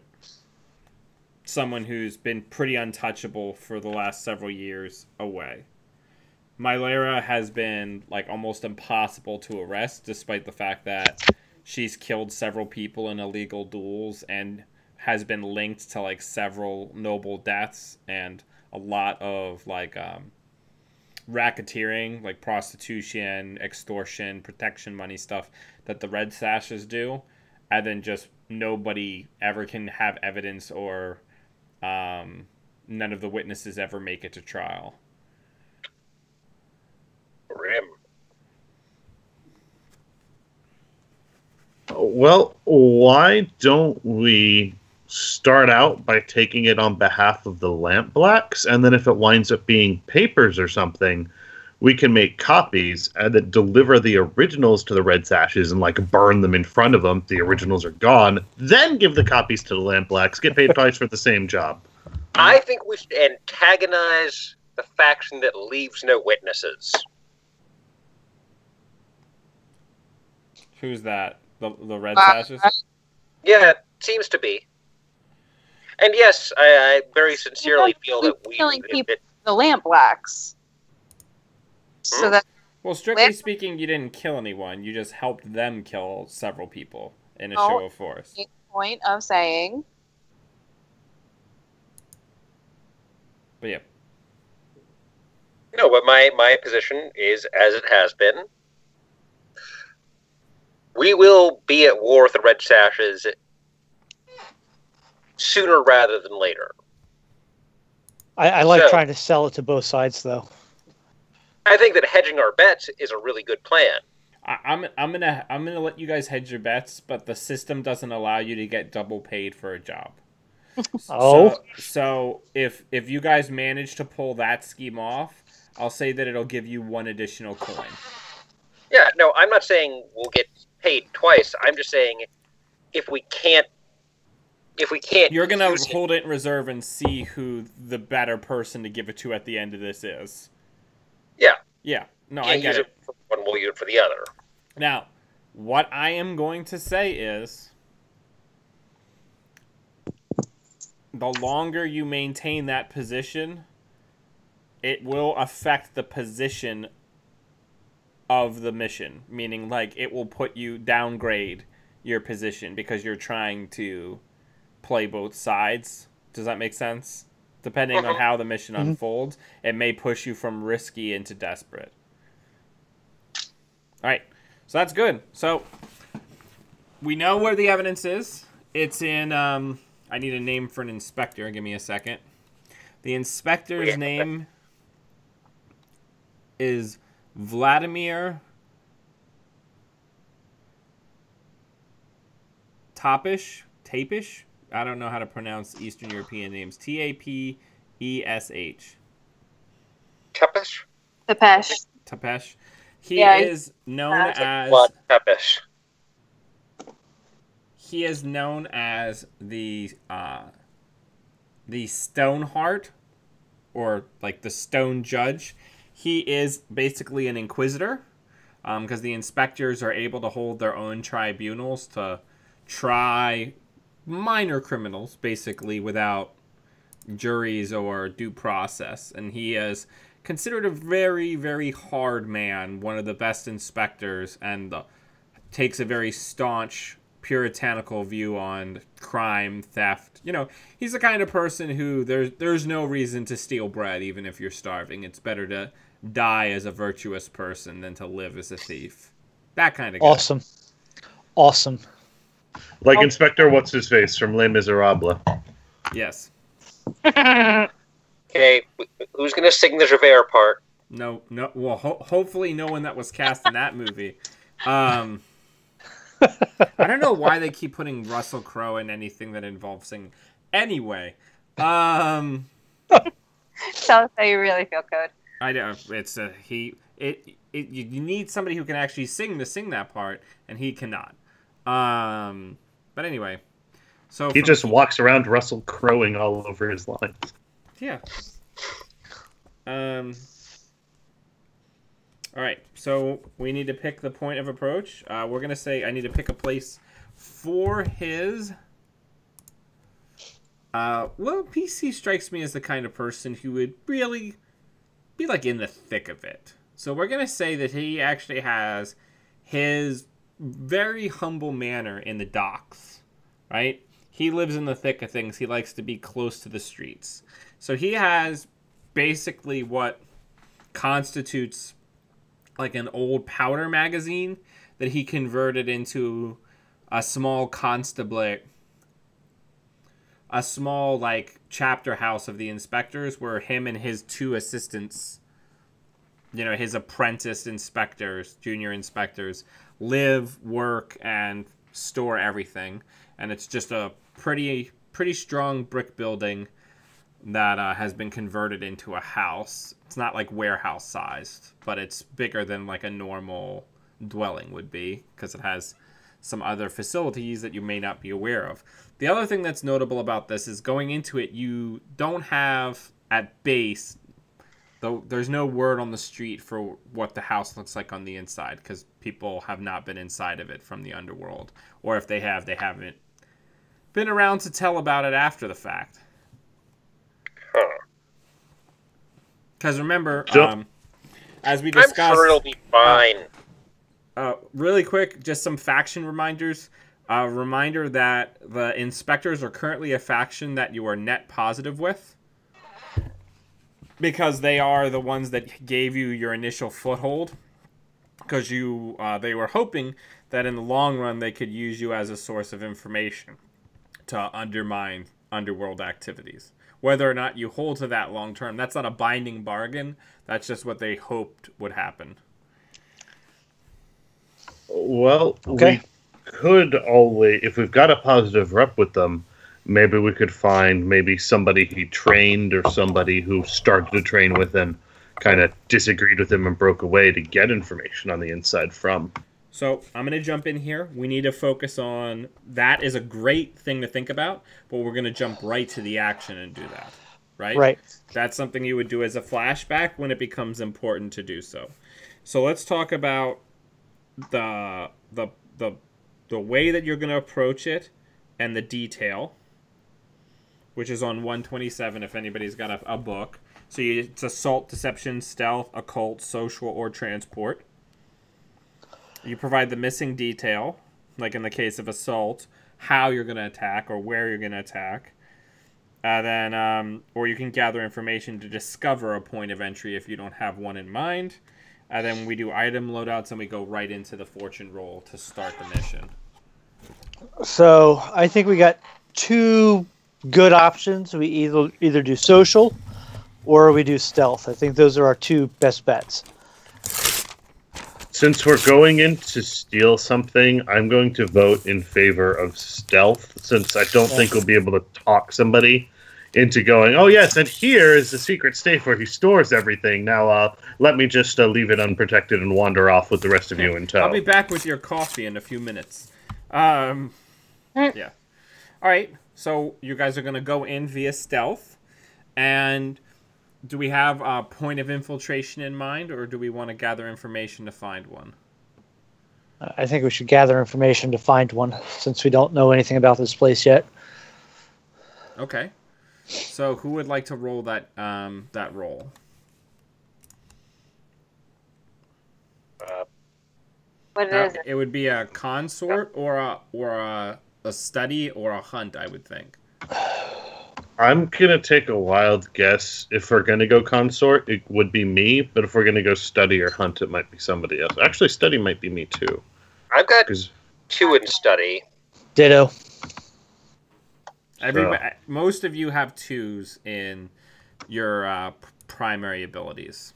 A: someone who's been pretty untouchable for the last several years away. Mylera has been like almost impossible to arrest, despite the fact that she's killed several people in illegal duels and has been linked to like several noble deaths and a lot of like racketeering, like prostitution, extortion, protection money stuff that the Red Sashes do, and then just nobody ever can have evidence, or none of the witnesses ever make it to trial.
D: Grim.
E: Well, why don't we start out by taking it on behalf of the Lampblacks, and then if it winds up being papers or something, we can make copies and then deliver the originals to the Red Sashes and like burn them in front of them. The originals are gone. Then give the copies to the Lampblacks. Get paid twice for the same job.
D: I think we should antagonize the faction that leaves no witnesses.
A: Who's that? The Red Sashes?
D: Yeah, it seems to be. And yes, I very sincerely feel that we...
C: killing people, the Lampblacks. So that...
A: Well, strictly speaking, you didn't kill anyone. You just helped them kill several people in a show of force.
C: Point of saying...
A: But yeah.
D: No, but my position is, as it has been, we will be at war with the Red Sashes sooner rather than later.
B: I like trying to sell it to both sides, though.
D: I think that hedging our bets is a really good plan.
A: I'm gonna let you guys hedge your bets, but the system doesn't allow you to get double paid for a job. So if you guys manage to pull that scheme off, I'll say that it'll give you one additional coin.
D: Yeah, no, I'm not saying we'll get paid twice. I'm just saying if we can't,
A: you're gonna hold it in reserve and see who the better person to give it to at the end of this is.
D: Yeah.
A: Yeah. No, I get it.
D: For one, we'll use it for the other.
A: Now, what I am going to say is, the longer you maintain that position, it will affect the position of the mission. Meaning, like, it will put you, downgrade your position because you're trying to play both sides. Does that make sense? Depending on how the mission unfolds, it may push you from risky into desperate. Alright, so that's good. So, we know where the evidence is. It's in, I need a name for an inspector. Give me a second. The inspector's name is Vladimir Tapish? I don't know how to pronounce Eastern European names. Tapesh.
D: Tepesh?
A: Tapesh. He is known as...
D: Tepesh.
A: He is known as the Stoneheart, or like the Stone Judge. He is basically an inquisitor, because the inspectors are able to hold their own tribunals to try minor criminals, basically, without juries or due process. And he is considered a very, very hard man, one of the best inspectors, and takes a very staunch, puritanical view on crime, theft. You know, he's the kind of person who there's no reason to steal bread, even if you're starving. It's better to die as a virtuous person than to live as a thief. That kind of guy.
B: Awesome.
E: Like Inspector What's-His-Face from Les Miserables.
A: Yes.
D: Okay, who's going to sing the Javert part?
A: No. Well, hopefully no one that was cast in that movie. I don't know why they keep putting Russell Crowe in anything that involves singing. Anyway,
C: Tell us how you really feel, Code.
A: I know it's you need somebody who can actually sing to sing that part, and he cannot. But anyway, so
E: he just walks around Russell Crowing all over his lines.
A: Yeah. All right, so we need to pick the point of approach. We're gonna say I need to pick a place for his. Well, PC strikes me as the kind of person who would really be like in the thick of it. So we're gonna say that he actually has his very humble manor in the docks, right? He lives in the thick of things. He likes to be close to the streets. So he has basically what constitutes like an old powder magazine that he converted into a small constable, a small like chapter house of the inspectors where him and his two assistants, you know, his apprentice inspectors, junior inspectors, live, work, and store everything. And it's just a pretty strong brick building that has been converted into a house. It's not like warehouse sized, but it's bigger than like a normal dwelling would be because it has some other facilities that you may not be aware of. The other thing that's notable about this is going into it, you don't have at base, though there's no word on the street for what the house looks like on the inside because people have not been inside of it from the underworld. Or if they have, they haven't been around to tell about it after the fact. Because remember, as we discussed...
D: I'm sure it'll be fine.
A: Really quick, just some faction reminders. Reminder that the inspectors are currently a faction that you are net positive with. Because they are the ones that gave you your initial foothold. Because they were hoping that in the long run they could use you as a source of information to undermine underworld activities. Whether or not you hold to that long term, that's not a binding bargain. That's just what they hoped would happen.
E: Well,
B: Okay.
E: we could always, if we've got a positive rep with them, maybe we could find maybe somebody he trained or somebody who started to train with and kind of disagreed with him and broke away to get information on the inside from.
A: So I'm going to jump in here. We need to focus on that is a great thing to think about, but we're going to jump right to the action and do that, right?
B: Right.
A: That's something you would do as a flashback when it becomes important to do so. So let's talk about the way that you're going to approach it and the detail, which is on 127 if anybody's got a book. So it's assault, deception, stealth, occult, social, or transport. You provide the missing detail, like in the case of assault, how you're going to attack or where you're going to attack. Or you can gather information to discover a point of entry if you don't have one in mind. And then we do item loadouts and we go right into the fortune roll to start the mission.
B: So I think we got two good options. We either do social or we do stealth. I think those are our two best bets.
E: Since we're going in to steal something, I'm going to vote in favor of stealth, since I don't think we'll be able to talk somebody into going, oh yes, and here is the secret safe where he stores everything. Now let me just leave it unprotected and wander off with the rest of you in tow.
A: I'll be back with your coffee in a few minutes. Yeah. All right, so you guys are going to go in via stealth, and do we have a point of infiltration in mind, or do we want to gather information to find one?
B: I think we should gather information to find one, since we don't know anything about this place yet.
A: Okay. So who would like to roll that roll?
C: What is it?
A: It would be a consort or a study or a hunt, I would think.
E: I'm going to take a wild guess. If we're going to go consort, it would be me, but if we're going to go study or hunt, it might be somebody else. Actually, study might be me too.
D: I've got 2 in study.
B: Ditto.
A: Most of you have 2s in your primary abilities.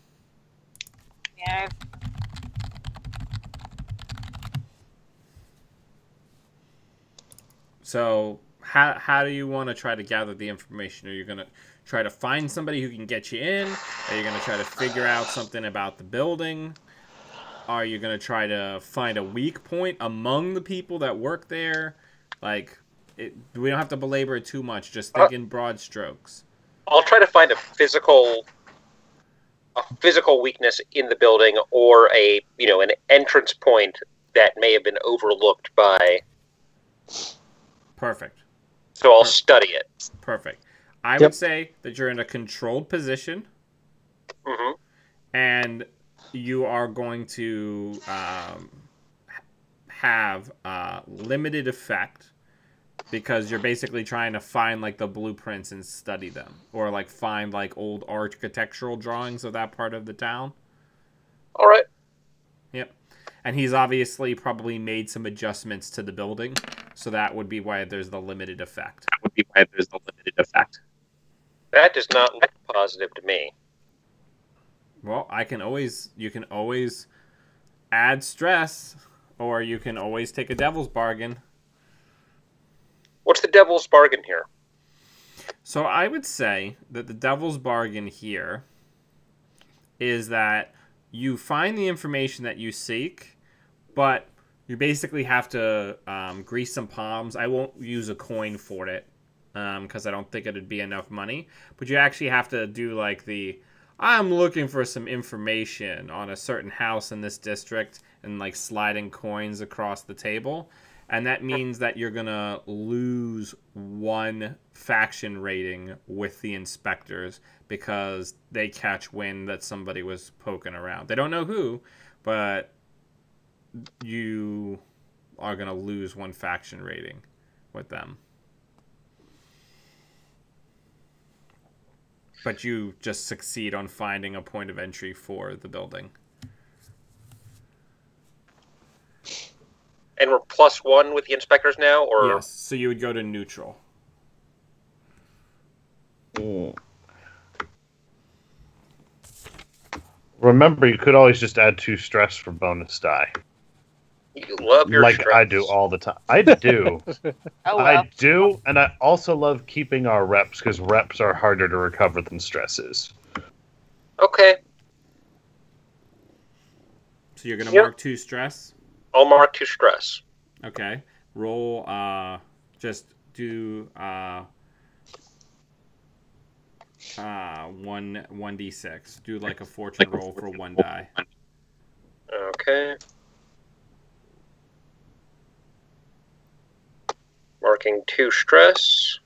C: Yeah.
A: So how do you want to try to gather the information? Are you going to try to find somebody who can get you in? Are you going to try to figure out something about the building? Are you going to try to find a weak point among the people that work there? Like, we don't have to belabor it too much. Just think in broad strokes.
D: I'll try to find a physical weakness in the building, or an entrance point that may have been overlooked by.
A: Perfect.
D: So I'll study it.
A: Perfect. I would say that you're in a controlled position, and you are going to have limited effect, because you're basically trying to find like the blueprints and study them, or like find like old architectural drawings of that part of the town.
D: All right.
A: Yep. And he's obviously probably made some adjustments to the building, so that would be why there's the limited effect.
D: That does not look positive to me.
A: Well, you can always add stress, or you can always take a devil's bargain.
D: What's the devil's bargain here?
A: So I would say that the devil's bargain here is that you find the information that you seek, but you basically have to grease some palms. I won't use a coin for it, because I don't think it would be enough money. But you actually have to do like I'm looking for some information on a certain house in this district, and like sliding coins across the table. And that means that you're going to lose 1 faction rating with the inspectors, because they catch wind that somebody was poking around. They don't know who, but you are going to lose 1 faction rating with them. But you just succeed on finding a point of entry for the building.
D: And we're +1 with the inspectors now, or?
A: Yes, so you would go to neutral.
E: Remember, you could always just add 2 stress for bonus die.
D: You love your stress.
E: I do all the time. I do.
C: Oh, well.
E: I do, and I also love keeping our reps, because reps are harder to recover than stresses.
D: Okay.
A: So you're going to mark 2 stress?
D: I'll mark 2 stress.
A: Okay. Roll, just do 1d6. Do like a fortune roll for 1 die.
D: Okay. Marking 2 stress.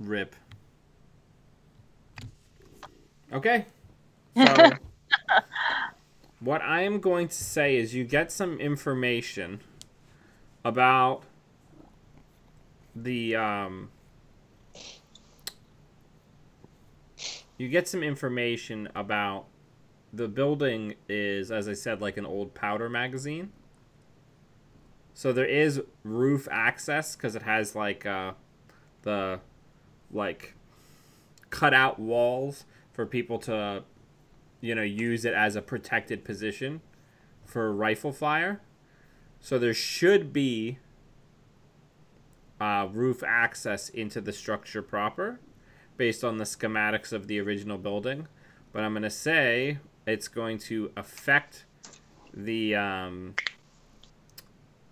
A: Rip. Okay. So, what I am going to say is you get some information about the, the building is, as I said, like an old powder magazine. So there is roof access, because it has like, the like cutout walls for people to use it as a protected position for rifle fire. So there should be roof access into the structure proper based on the schematics of the original building, but I'm going to say it's going to affect the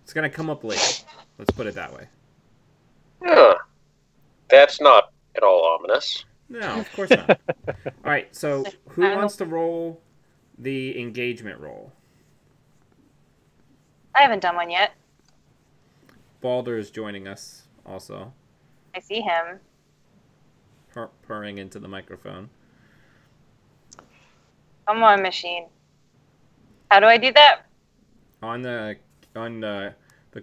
A: it's going to come up later. Let's put it that way.
D: Yeah. That's not at all ominous.
A: No, of course not. All right, so who wants to roll the engagement roll?
C: I haven't done one yet.
A: Balder is joining us also.
C: I see him.
A: Purring into the microphone.
C: Come on, machine. How do I do that?
A: On the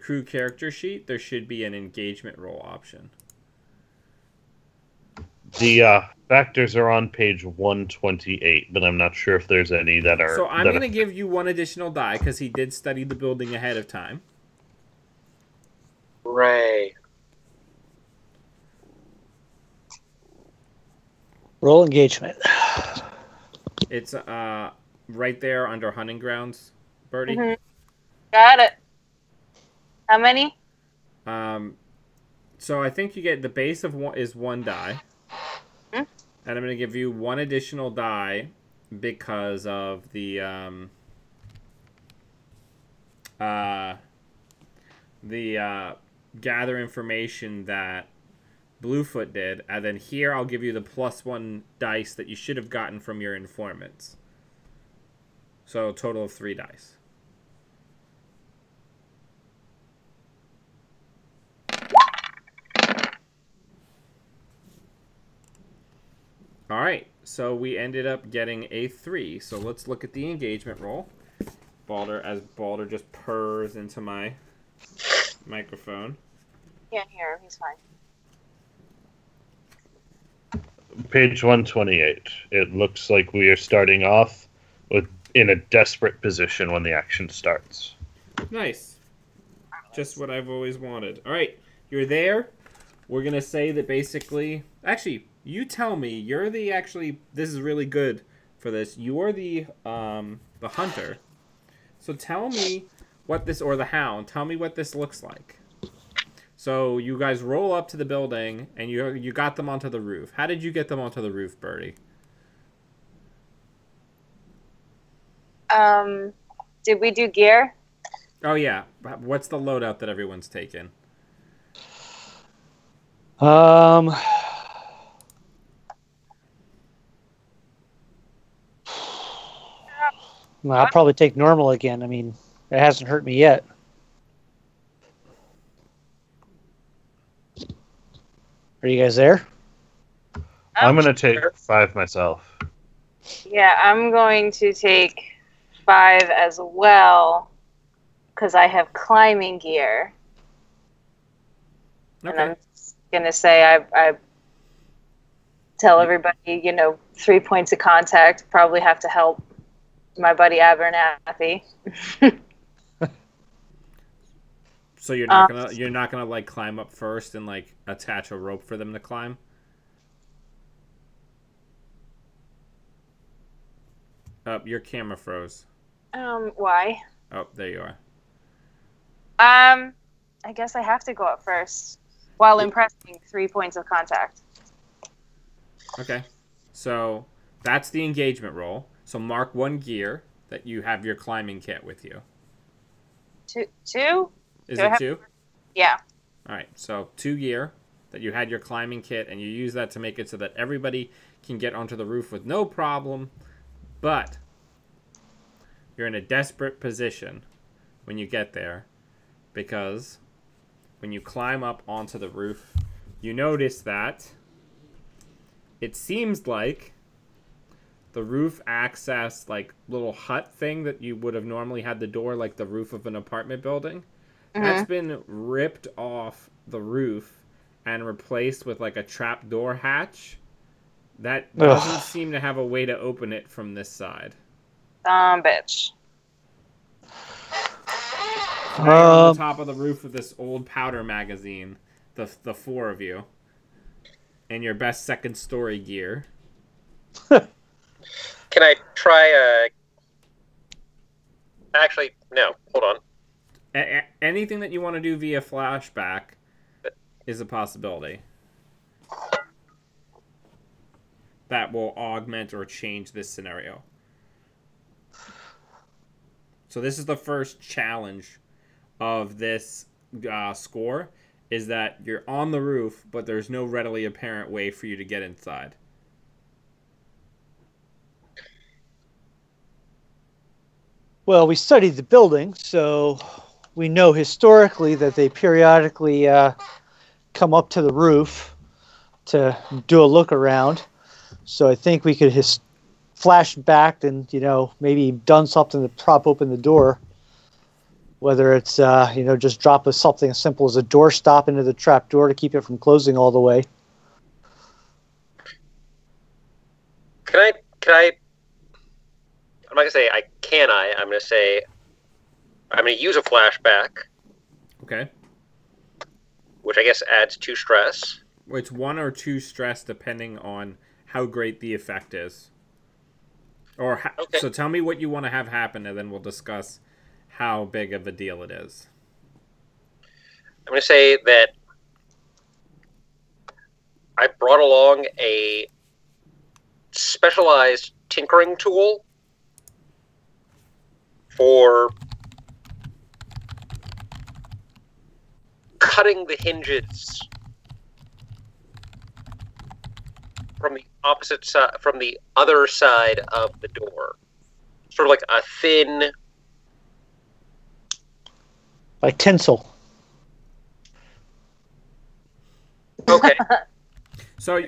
A: crew character sheet, there should be an engagement roll option.
E: The factors are on page 128, but I'm not sure if there's any that are...
A: So I'm going to give you 1 additional die, because he did study the building ahead of time.
D: Ray.
B: Roll engagement.
A: It's right there under hunting grounds, Birdie.
C: Mhm. Got it. How many?
A: So I think you get the base of one die,
C: Hmm?
A: and I'm going to give you one additional die because of the gather information that Bluefoot did, and then here I'll give you the +1 dice that you should have gotten from your informants. So a total of 3 dice. All right, so we ended up getting a 3. So let's look at the engagement roll. Balder just purrs into my microphone.
C: Can't hear him. He's fine.
E: Page 128. It looks like we are starting off in a desperate position when the action starts.
A: Nice. Just what I've always wanted. All right, you're there. We're going to say that basically... Actually, you tell me. You're the This is really good for this. You're the hunter. So tell me what this... Or the hound. Tell me what this looks like. So you guys roll up to the building, and you got them onto the roof. How did you get them onto the roof, Birdie?
C: Did we do gear?
A: Oh, yeah. What's the loadout that everyone's taken?
B: I'll probably take normal again. I mean, it hasn't hurt me yet. Are you guys there?
E: I'm going to take 5 myself.
C: Yeah, I'm going to take 5 as well because I have climbing gear.
A: Okay.
C: And I'm going to say I tell everybody, 3 points of contact. Probably have to help my buddy Abernathy.
A: So you're not gonna like climb up first and like attach a rope for them to climb? Your camera froze.
C: Why?
A: Oh, there you are.
C: I guess I have to go up first while impressing 3 points of contact.
A: Okay. So that's the engagement roll. So mark 1 gear that you have your climbing kit with you.
C: Two?
A: Is
C: Do I
A: it
C: have-
A: 2?
C: Yeah.
A: All right. So 2 gear that you had your climbing kit, and you use that to make it so that everybody can get onto the roof with no problem. But you're in a desperate position when you get there, because when you climb up onto the roof, you notice that it seems like the roof access, like little hut thing that you would have normally had the door, like the roof of an apartment building, that's been ripped off the roof and replaced with like a trap door hatch that doesn't seem to have a way to open it from this side.
C: Bitch.
A: Hang on the top of the roof of this old powder magazine, the 4 of you, in your best second story gear.
D: Can I try Actually, no. Hold on.
A: Anything that you want to do via flashback is a possibility. That will augment or change this scenario. So this is the first challenge of this score, is that you're on the roof, but there's no readily apparent way for you to get inside.
B: Well, we studied the building, so we know historically that they periodically come up to the roof to do a look around. So I think we could flash back and, maybe done something to prop open the door. Whether it's, just drop something as simple as a door stop into the trap door to keep it from closing all the way.
D: Can I? I'm not gonna say I'm gonna say I'm gonna use a flashback.
A: Okay.
D: which I guess adds 2 stress.
A: It's 1 or 2 stress depending on how great the effect is.
D: Okay.
A: So tell me what you want to have happen, and then we'll discuss how big of a deal it is.
D: I'm going to say that I brought along a specialized tinkering tool for cutting the hinges from the opposite side, from the other side of the door. Sort of like a thin...
B: Like tinsel.
D: Okay.
A: So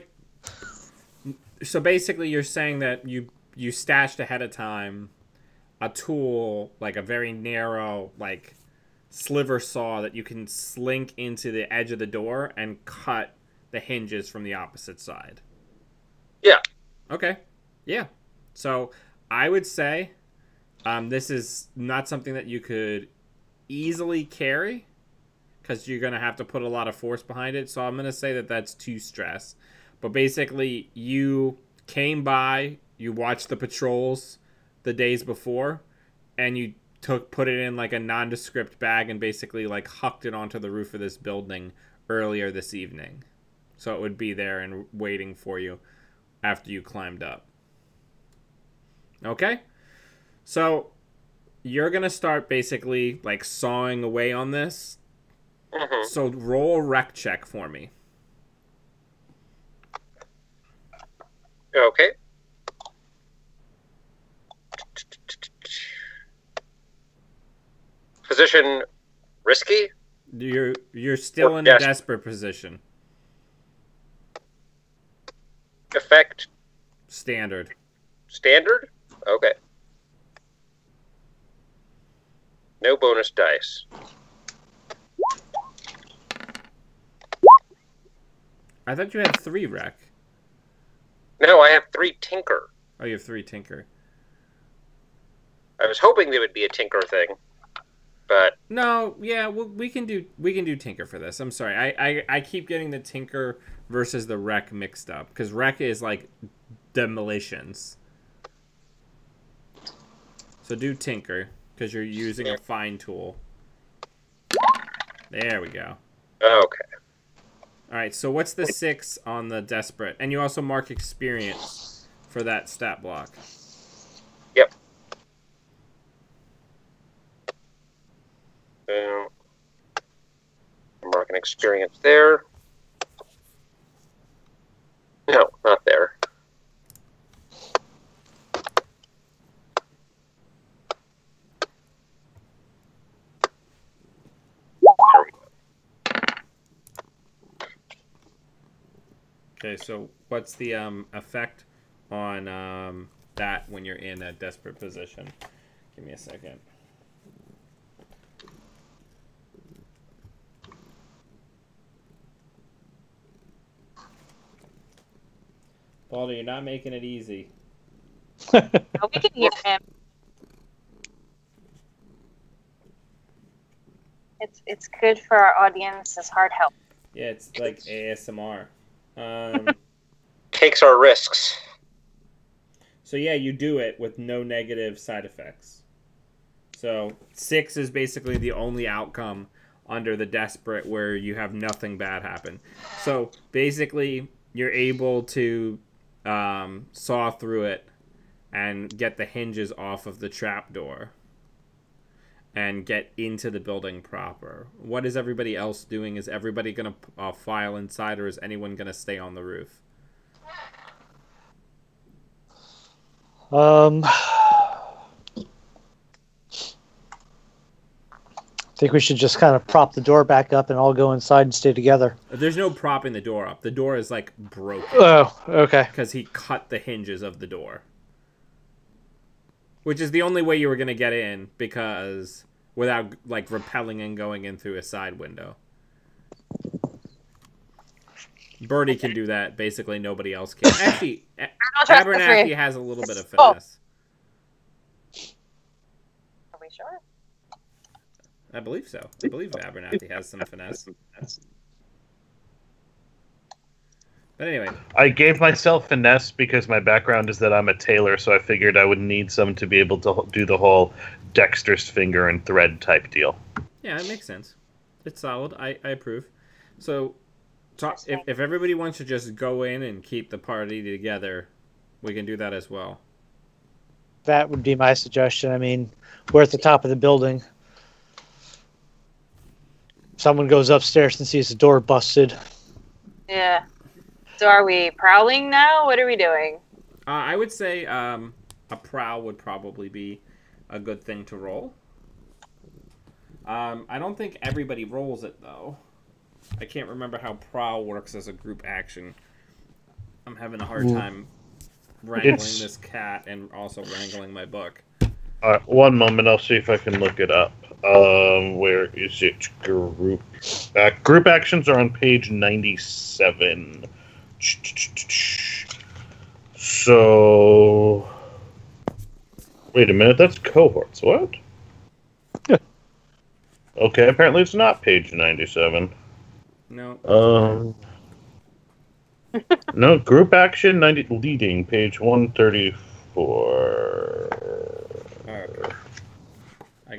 A: basically you're saying that you stashed ahead of time a tool, like a very narrow, like, sliver saw that you can slink into the edge of the door and cut the hinges from the opposite side.
D: Yeah.
A: Okay. Yeah. So I would say this is not something that you could easily carry because you're going to have to put a lot of force behind it. So I'm going to say that that's 2 stress. But basically, you came by, you watched the patrols the days before, and you put it in like a nondescript bag and basically like hucked it onto the roof of this building earlier this evening. So it would be there and waiting for you after you climbed up. Okay? So you're going to start basically like sawing away on this.
D: Mm-hmm.
A: So roll a rec check for me.
D: Okay. Position risky?
A: You're still in a desperate position.
D: Effect
A: Standard.
D: standard? Okay. No bonus dice.
A: I thought you had 3 rec.
D: No, I have 3 tinker.
A: Oh, you have 3 tinker.
D: I was hoping there would be a tinker thing, but
A: No, yeah, well, we can do tinker for this. I'm sorry, I keep getting the tinker versus the rec mixed up because rec is like demolitions. So do tinker because you're using a fine tool. There we go.
D: okay.
A: All right, so what's the 6 on the desperate? And you also mark experience for that stat block.
D: Yep. Mark an experience there. No, not there. There we go.
A: Okay, so what's the effect on that when you're in a desperate position? Give me a second. Baldy, you're not making it easy.
C: Oh, we can hear him. It's good for our audience's heart health.
A: Yeah, it's like ASMR.
D: Takes our risks.
A: So yeah, you do it with no negative side effects. So 6 is basically the only outcome under the desperate where you have nothing bad happen. So basically, you're able to saw through it and get the hinges off of the trapdoor and get into the building proper. What is everybody else doing? Is everybody going to file inside, or is anyone going to stay on the roof?
B: I think we should just kind of prop the door back up and all go inside and stay together.
A: There's no propping the door up. The door is like broken.
B: Oh, okay.
A: Because he cut the hinges of the door. Which is the only way you were going to get in, because without like rappelling and going in through a side window. Birdie can do that. Basically, nobody else can. Actually, Abernathy has a little bit of finesse.
C: Are we sure?
A: I believe so. I believe Abernathy has some finesse. But anyway.
E: I gave myself finesse because my background is that I'm a tailor, so I figured I would need some to be able to do the whole Dexter's finger and thread type deal.
A: Yeah, it makes sense. It's solid. I approve. So, if everybody wants to just go in and keep the party together, we can do that as well.
B: That would be my suggestion. I mean, we're at the top of the building. Someone goes upstairs and sees the door busted.
C: Yeah. So are we prowling now? What are we doing?
A: I would say a prowl would probably be a good thing to roll. I don't think everybody rolls it, though. I can't remember how prowl works as a group action. I'm having a hard time wrangling this cat and also wrangling my book.
E: One moment, I'll see if I can look it up. Where is it? Group actions are on page 97. So, wait a minute, that's cohorts. What? Okay, apparently it's not page 97.
A: No.
E: No, group action 90 leading, page 134.
A: Okay.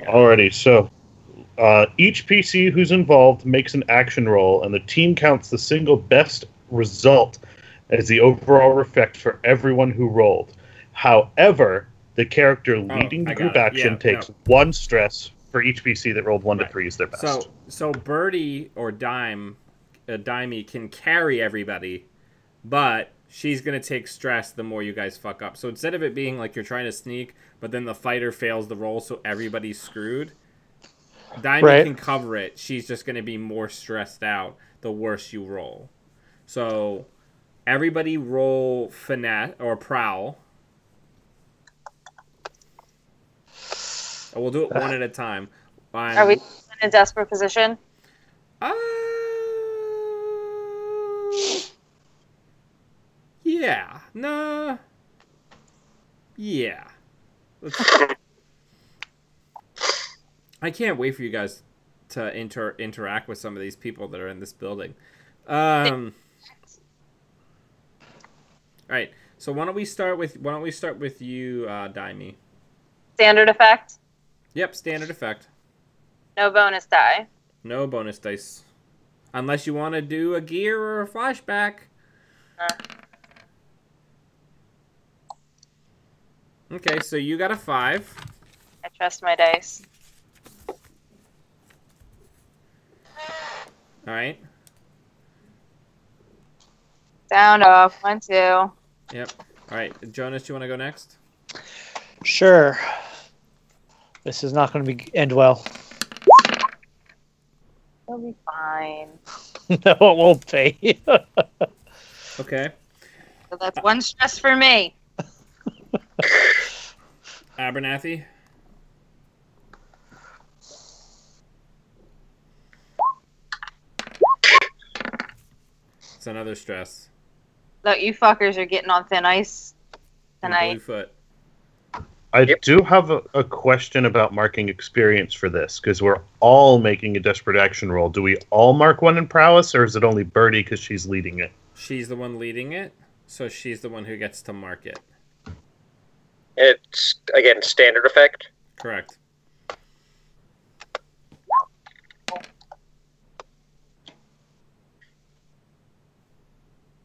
E: Alrighty, so each PC who's involved makes an action roll, and the team counts the single best result as the overall effect for everyone who rolled. However, the character leading the group action takes 1 stress for each PC that rolled 1 to 3 is their best.
A: So Birdie or Dimey can carry everybody, but she's going to take stress the more you guys fuck up. So instead of it being like you're trying to sneak, but then the fighter fails the roll, so everybody's screwed, Dimey can cover it. She's just going to be more stressed out the worse you roll. So everybody roll finesse or prowl. We'll do it one at a time.
C: Are we in a desperate position?
A: Yeah. Nah. Yeah. I can't wait for you guys to interact with some of these people that are in this building. All right. So why don't we start with you, Dimey?
C: Standard effect?
A: Yep, standard effect.
C: No bonus die.
A: No bonus dice. Unless you want to do a gear or a flashback. Okay, so you got a 5.
C: I trust my dice.
A: Alright.
C: Sound off. 1, 2.
A: Yep. Alright, Jonas, you want to go next?
B: Sure. This is not going to end well.
C: It'll be fine.
B: No, it won't be.
A: Okay.
C: So that's 1 stress for me.
A: Abernathy? It's another stress.
C: Look, you fuckers are getting on thin ice tonight.
A: Bluefoot.
E: I do have a question about marking experience for this, because we're all making a desperate action roll. Do we all mark 1 in prowess, or is it only Birdie because she's leading it?
A: She's the one leading it, so she's the one who gets to mark it.
D: It's, again, standard effect.
A: Correct.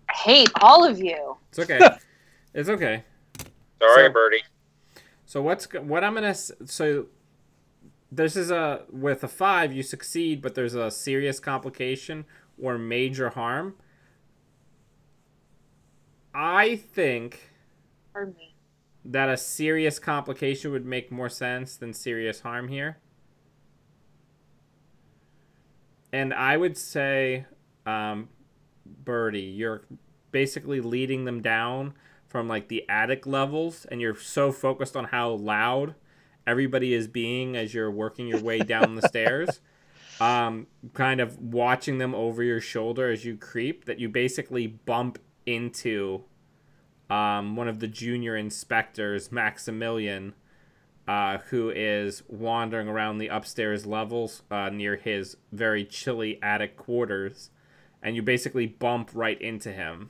C: I hate all of you.
A: It's okay. It's okay.
D: Sorry, Birdie.
A: So what I'm gonna so this is with a 5 you succeed, but there's a serious complication or major harm. I think that a serious complication would make more sense than serious harm here. And I would say, Birdie, you're basically leading them down from like the attic levels, and you're so focused on how loud everybody is being as you're working your way down the stairs, kind of watching them over your shoulder as you creep, that you basically bump into one of the junior inspectors, Maximilian, who is wandering around the upstairs levels near his very chilly attic quarters, and you basically bump right into him.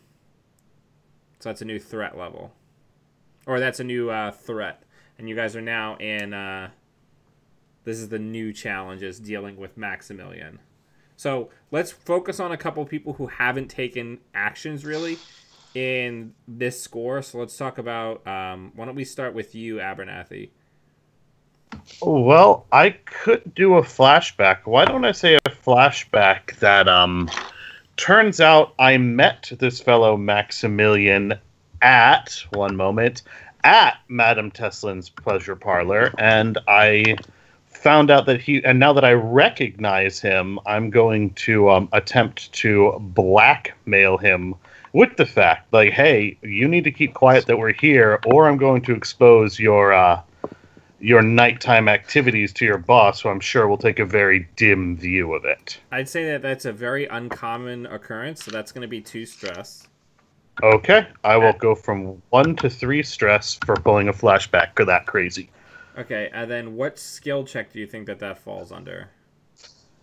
A: So that's a new threat level. Or that's a new threat. And you guys are now in... this is the new challenges dealing with Maximilian. So let's focus on a couple people who haven't taken actions, really, in this score. So let's talk about... why don't we start with you, Abernathy?
E: Well, I could do a flashback. Why don't I say a flashback that turns out I met this fellow Maximilian at Madame Teslin's pleasure parlor, and I found out that and now that I recognize him, I'm going to attempt to blackmail him with the fact, like, hey, you need to keep quiet that we're here, or I'm going to expose your nighttime activities to your boss, who I'm sure will take a very dim view of it.
A: I'd say that that's a very uncommon occurrence, so that's going to be 2 stress.
E: Okay, I will go from 1 to 3 stress for pulling a flashback for that crazy.
A: Okay, and then what skill check do you think that falls under?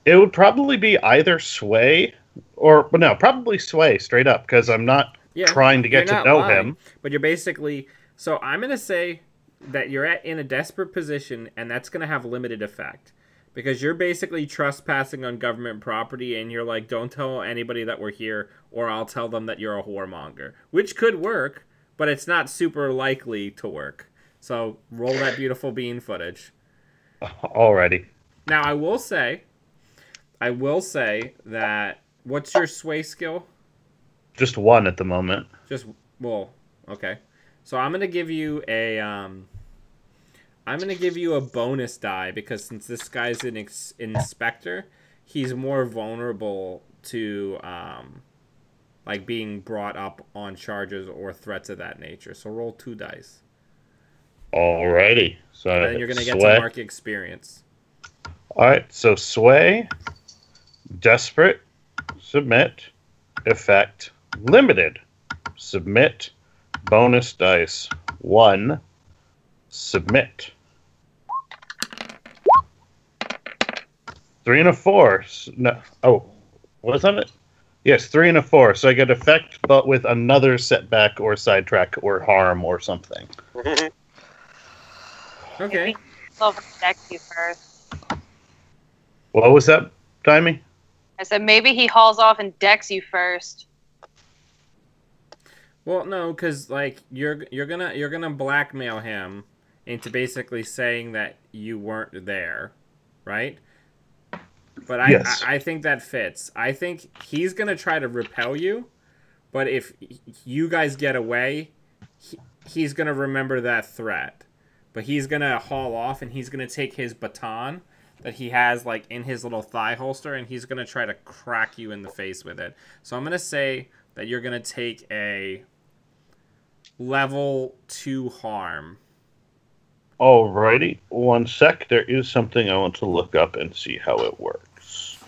E: It would probably be either sway, probably sway straight up, because I'm not trying to get to know him.
A: But you're basically... So I'm going to say that you're in a desperate position, and that's going to have limited effect. Because you're basically trespassing on government property, and you're like, don't tell anybody that we're here, or I'll tell them that you're a whoremonger. Which could work, but it's not super likely to work. So roll that beautiful bean footage.
E: Alrighty.
A: Now, I will say that... What's your sway skill?
E: Just 1 at the moment.
A: Okay. So I'm gonna give you a bonus die, because since this guy's an inspector, he's more vulnerable to like being brought up on charges or threats of that nature. So roll 2 dice.
E: Alrighty. So
A: and then you're gonna get to mark experience.
E: Alright, so sway, desperate, submit, effect, limited, submit, bonus dice, 1, submit. 3 and a 4. No. Oh, wasn't it? Yes, 3 and a 4. So I get effect, but with another setback or sidetrack or harm or something.
A: Okay.
C: Love deck you first.
E: What was that, Dimey?
C: I said maybe he hauls off and decks you first.
A: Well, no, because like you're gonna blackmail him into basically saying that you weren't there, right? But I think that fits. I think he's gonna try to repel you, but if you guys get away, he's gonna remember that threat. But he's gonna haul off, and he's gonna take his baton that he has like in his little thigh holster, and he's gonna try to crack you in the face with it. So I'm gonna say that you're gonna take a level 2 harm.
E: Alrighty, 1 sec. There is something I want to look up and see how it works.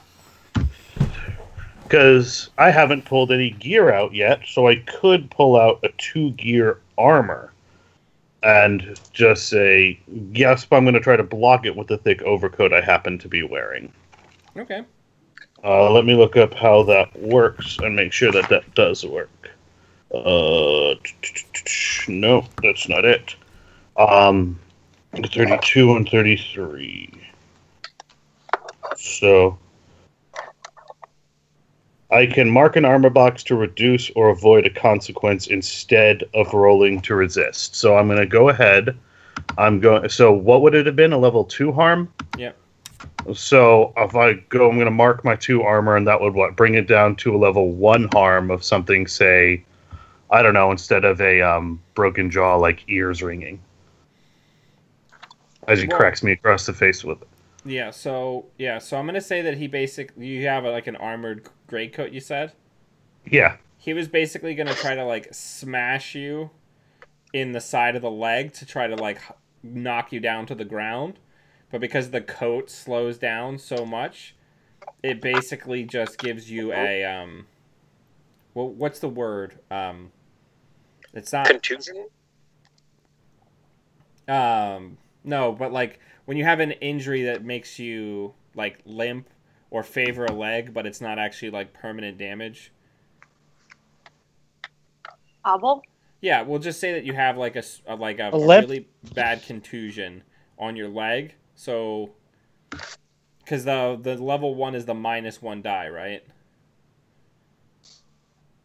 E: Because I haven't pulled any gear out yet, so I could pull out a 2-gear armor and just say, yes, but I'm going to try to block it with the thick overcoat I happen to be wearing.
A: Okay.
E: Let me look up how that works and make sure that that does work. No, that's not it. 32 and 33. So I can mark an armor box to reduce or avoid a consequence instead of rolling to resist. So I'm going to go ahead. So what would it have been? A level 2 harm?
A: Yep.
E: So if I go, I'm going to mark my 2 armor, and that would bring it down to a level 1 harm of something, say, I don't know, instead of a broken jaw, like ears ringing. As he cracks me across the face with it.
A: Yeah, so I'm gonna say that you have like an armored greatcoat, you said?
E: Yeah.
A: He was basically gonna try to like smash you in the side of the leg to try to like knock you down to the ground, but because the coat slows down so much, it basically just gives you a well, what's the word? It's not
D: contusion.
A: No, but like when you have an injury that makes you like limp or favor a leg, but it's not actually like permanent damage.
C: Hobble?
A: Yeah, we'll just say that you have like a
B: A limp?
A: really bad contusion on your leg. So, because the level 1 is the -1 die, right?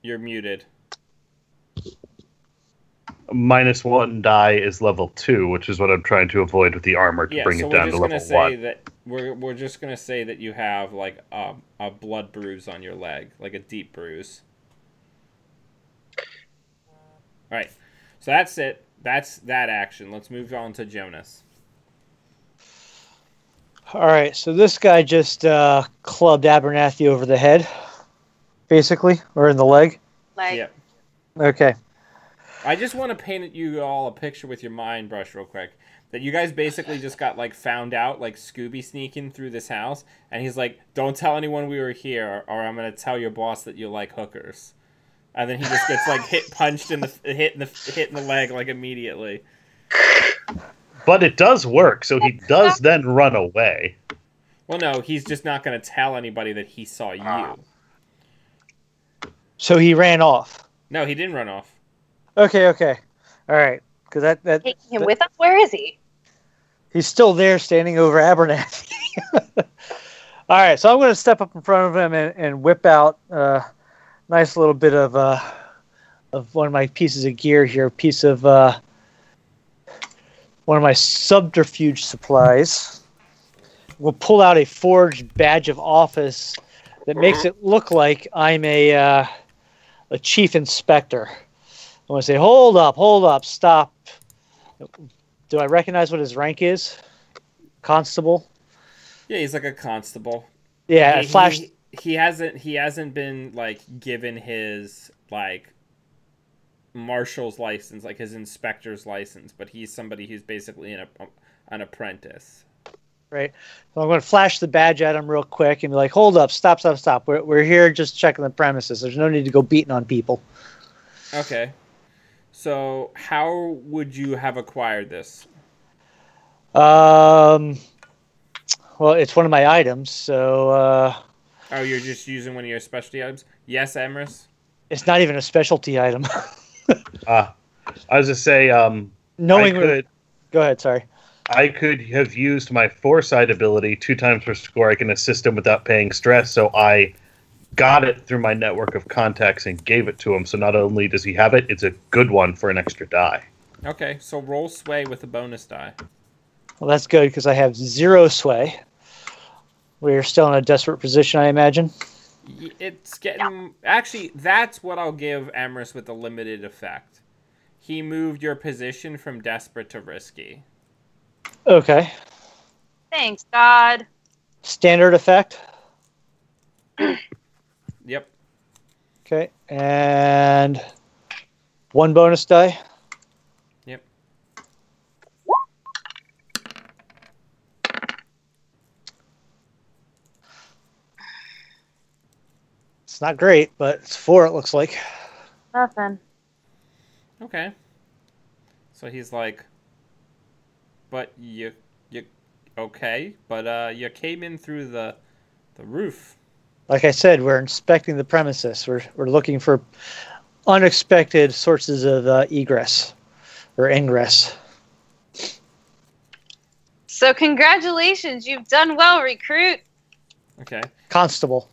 A: You're muted.
E: -1 die is level 2, which is what I'm trying to avoid with the armor to
A: Yeah,
E: bring
A: so
E: it
A: we're
E: down to
A: just gonna
E: level
A: say
E: 1.
A: that we're just gonna say that you have like a blood bruise on your leg, like a deep bruise. All right, so that's it. That's that action. Let's move on to Jonas.
B: All right, so this guy just clubbed Abernathy over the head, basically, or in the leg.
C: Like,
A: Yeah.
B: Okay.
A: I just want to paint you all a picture with your mind brush real quick. That you guys basically just got like found out, like Scooby sneaking through this house, and he's like, "Don't tell anyone we were here, or I'm gonna tell your boss that you like hookers." And then he just gets like hit in the leg like immediately.
E: But it does work, so he does then run away.
A: Well, no, he's just not gonna tell anybody that he saw you.
B: So he ran off.
A: No, he didn't run off.
B: Okay. All right. Because that
C: taking him with us? Where is he?
B: he's still there standing over Abernathy. All right, so I'm going to step up in front of him and whip out a nice little bit of one of my pieces of gear here, a piece of one of my subterfuge supplies. We'll pull out a forged badge of office that makes it look like I'm a chief inspector. I want to say, hold up, stop. Do I recognize what his rank is? Constable?
A: Yeah, he's like a constable.
B: Yeah, flash.
A: He hasn't been like given his like marshal's license, like his inspector's license, but he's somebody who's basically an apprentice.
B: Right. So I'm going to flash the badge at him real quick and be like, hold up, stop. We're here just checking the premises. There's no need to go beating on people.
A: Okay. So how would you have acquired this?
B: Well, it's one of my items, so
A: Oh, you're just using one of your specialty items? Yes, Emrys?
B: it's not even a specialty item.
E: I was to say,
B: Knowing
E: I could,
B: go ahead, sorry.
E: I could have used my foresight ability 2 times per score. I can assist him without paying stress, so I got it through my network of contacts and gave it to him. So not only does he have it, it's a good one for an extra die.
A: Okay, so roll sway with a bonus die.
B: Well, that's good because I have 0 sway. We're still in a desperate position, I imagine.
A: It's getting... Actually, that's what I'll give Emrys with a limited effect. He moved your position from desperate to risky.
B: Okay.
C: Thanks, God.
B: Standard effect.
A: Yep.
B: Okay. And 1 bonus die.
A: Yep.
B: It's not great, but it's 4, it looks like.
C: Nothing.
A: Okay. So he's like, but you okay, but you came in through the roof.
B: Like I said, we're inspecting the premises. We're looking for unexpected sources of egress or ingress.
C: So congratulations, you've done well, recruit.
A: Okay.
B: Constable.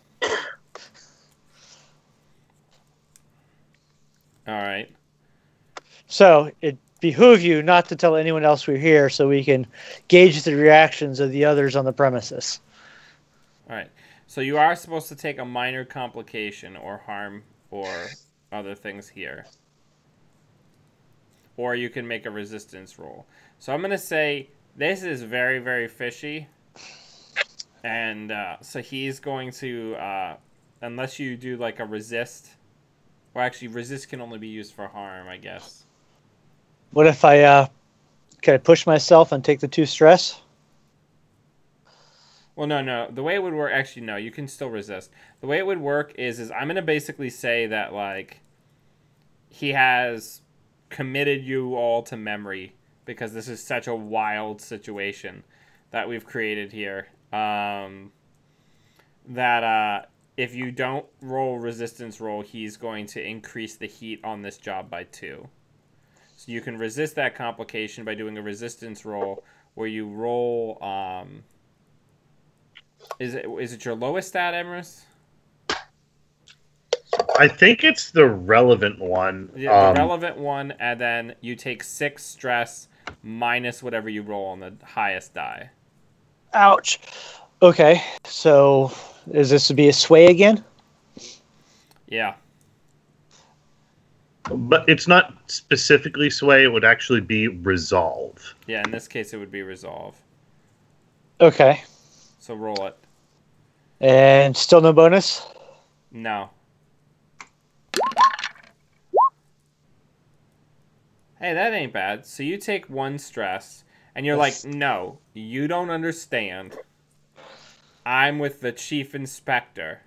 A: All right.
B: So it behooves you not to tell anyone else we're here so we can gauge the reactions of the others on the premises.
A: All right. So you are supposed to take a minor complication or harm or other things here. Or you can make a resistance roll. So I'm going to say this is very, very fishy. And so he's going to, unless you do like a resist. Well, actually, resist can only be used for harm, I guess.
B: What if can I push myself and take the 2 stress?
A: Well, no. The way it would work, actually, no, you can still resist. The way it would work is I'm going to basically say that, like, he has committed you all to memory because this is such a wild situation that we've created here. That if you don't roll resistance roll, he's going to increase the heat on this job by 2. you can resist that complication by doing a resistance roll where you roll. Is it your lowest stat, Emrys?
E: I think it's the relevant one.
A: Yeah, the relevant one, and then you take 6 stress minus whatever you roll on the highest die.
B: Ouch. Okay, so is this to be a sway again?
A: Yeah.
E: But it's not specifically sway. It would actually be resolve.
A: Yeah, in this case, it would be resolve.
B: Okay.
A: So roll it.
B: And still no bonus?
A: No. Hey, that ain't bad. So you take 1 stress, and you're like, no, you don't understand. I'm with the chief inspector.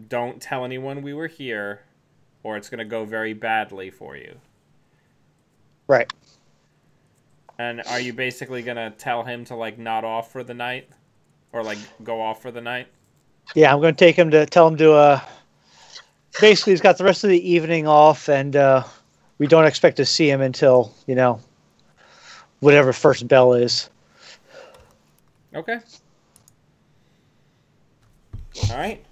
A: Don't tell anyone we were here, or it's going to go very badly for you.
B: Right.
A: And are you basically going to tell him to, like, nod off for the night? Or, like, go off for the night?
B: Yeah, I'm going to tell him to, basically he's got the rest of the evening off, and we don't expect to see him until, whatever first bell is.
A: Okay. All right.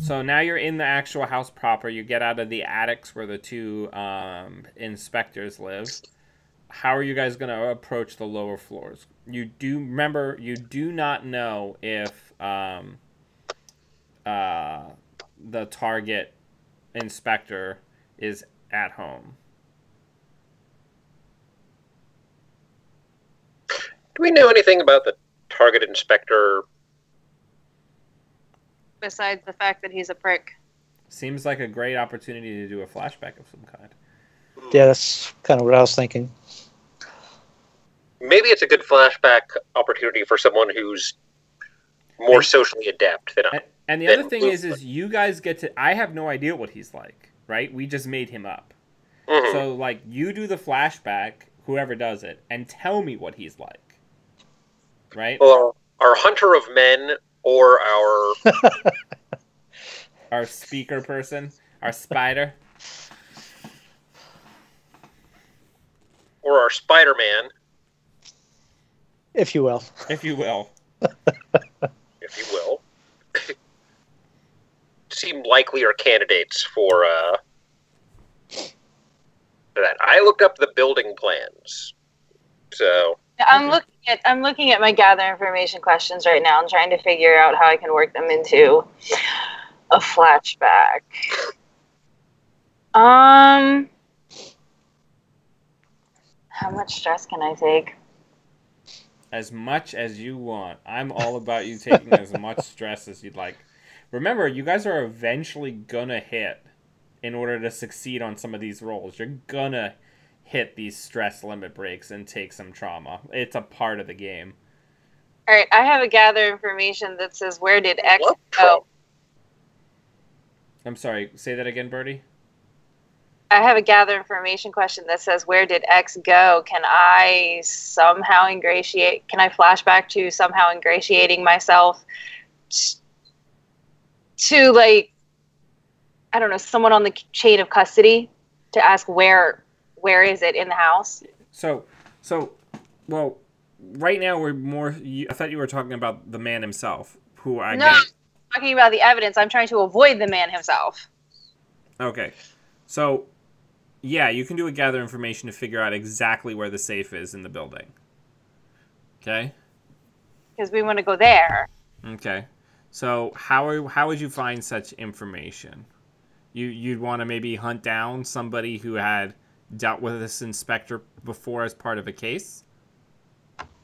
A: So now you're in the actual house proper. You get out of the attics where the 2 inspectors live. How are you guys going to approach the lower floors? You do not know if the target inspector is at home.
D: Do we know anything about the target inspector?
C: Besides the fact that he's a prick.
A: Seems like a great opportunity to do a flashback of some kind.
B: Yeah, that's kind of what I was thinking.
D: Maybe it's a good flashback opportunity for someone who's more socially adept than I.
A: And the other thing is you guys get to... I have no idea what he's like, right? We just made him up. Mm-hmm. So, like, you do the flashback, whoever does it, and tell me what he's like. Right?
D: Well, our hunter of men or our...
A: our speaker person, our spider.
D: Or our Spider-Man.
B: If you will.
A: If you will.
D: If you will. Seem likelier candidates for that. I looked up the building plans. So
C: I'm looking at my gather information questions right now and trying to figure out how I can work them into a flashback. How much stress can I take?
A: As much as you want. I'm all about you taking as much stress as you'd like. Remember, you guys are eventually gonna hit in order to succeed on some of these rolls. You're gonna hit these stress limit breaks and take some trauma. It's a part of the game.
C: All right, I have a gather information that says, where did X go?
A: I'm sorry, say that again, Birdie?
C: I have a gather information question that says, where did X go? Can I somehow can I flash back to somehow ingratiating myself to, like, I don't know, someone on the chain of custody to ask where is it in the house?
A: So, well, right now we're more, I thought you were talking about the man himself, who I
C: No, I'm talking about the evidence. I'm trying to avoid the man himself.
A: Okay. So, yeah, you can do a gather information to figure out exactly where the safe is in the building. Okay?
C: Because we want to go there.
A: Okay. So, how would you find such information? You'd want to maybe hunt down somebody who had dealt with this inspector before as part of a case?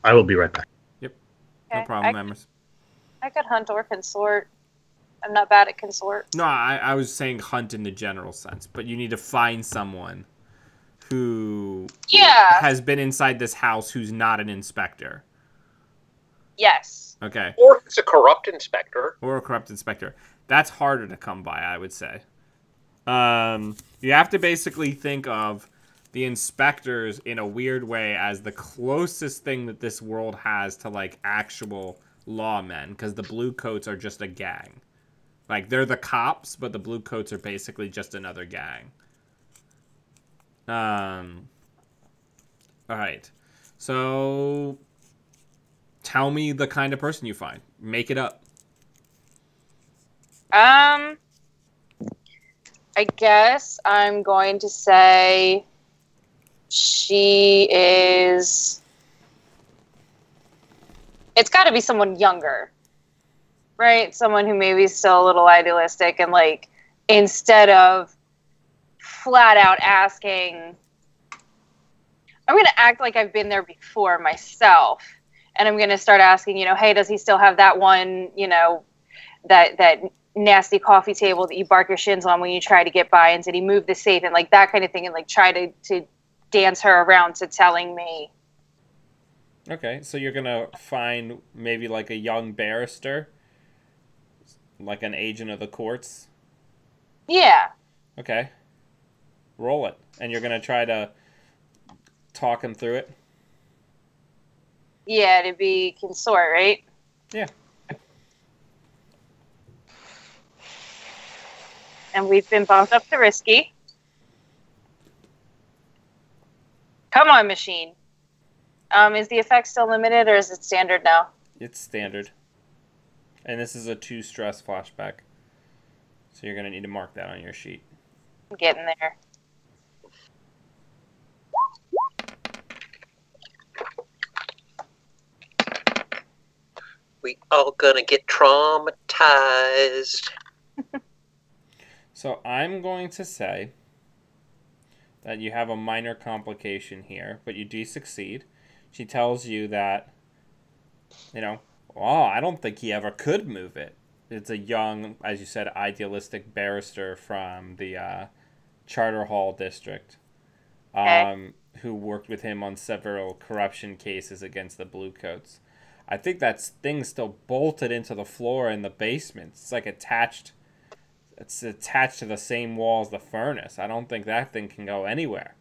E: I will be right back.
A: Yep.
C: Okay.
A: No problem, members.
C: I could hunt or consort. I'm not bad at consort.
A: No, I was saying hunt in the general sense, but you need to find someone who has been inside this house who's not an inspector.
C: Yes.
A: Okay.
D: Or it's a corrupt inspector.
A: Or a corrupt inspector. That's harder to come by, I would say. You have to basically think of the inspectors in a weird way as the closest thing that this world has to, like, actual lawmen, because the blue coats are just a gang. Like, they're the cops, but the blue coats are basically just another gang. All right. So, tell me the kind of person you find. Make it up.
C: I guess I'm going to say she is. It's got to be someone younger, right? Someone who maybe is still a little idealistic and, like, instead of flat out asking, I'm going to act like I've been there before myself. And I'm going to start asking, hey, does he still have that one, that nasty coffee table that you bark your shins on when you try to get by? And did he move the safe? And, like, that kind of thing. And, like, try to dance her around to telling me.
A: Okay, so you're going to find maybe, like, a young barrister? Like an agent of the courts?
C: Yeah.
A: Okay. Roll it. And you're going to try to talk him through it?
C: Yeah, to be consort, right?
A: Yeah.
C: And we've been bumped up to risky. Come on, machine. Is the effect still limited or is it standard now?
A: It's standard. And this is a 2 stress flashback. So you're going to need to mark that on your sheet.
C: I'm getting there.
D: We all gonna get traumatized.
A: So I'm going to say that you have a minor complication here, but you do succeed. She tells you that, I don't think he ever could move it. It's a young, as you said, idealistic barrister from the Charter Hall district, who worked with him on several corruption cases against the Bluecoats. I think that thing's still bolted into the floor in the basement. It's like attached to the same wall as the furnace. I don't think that thing can go anywhere.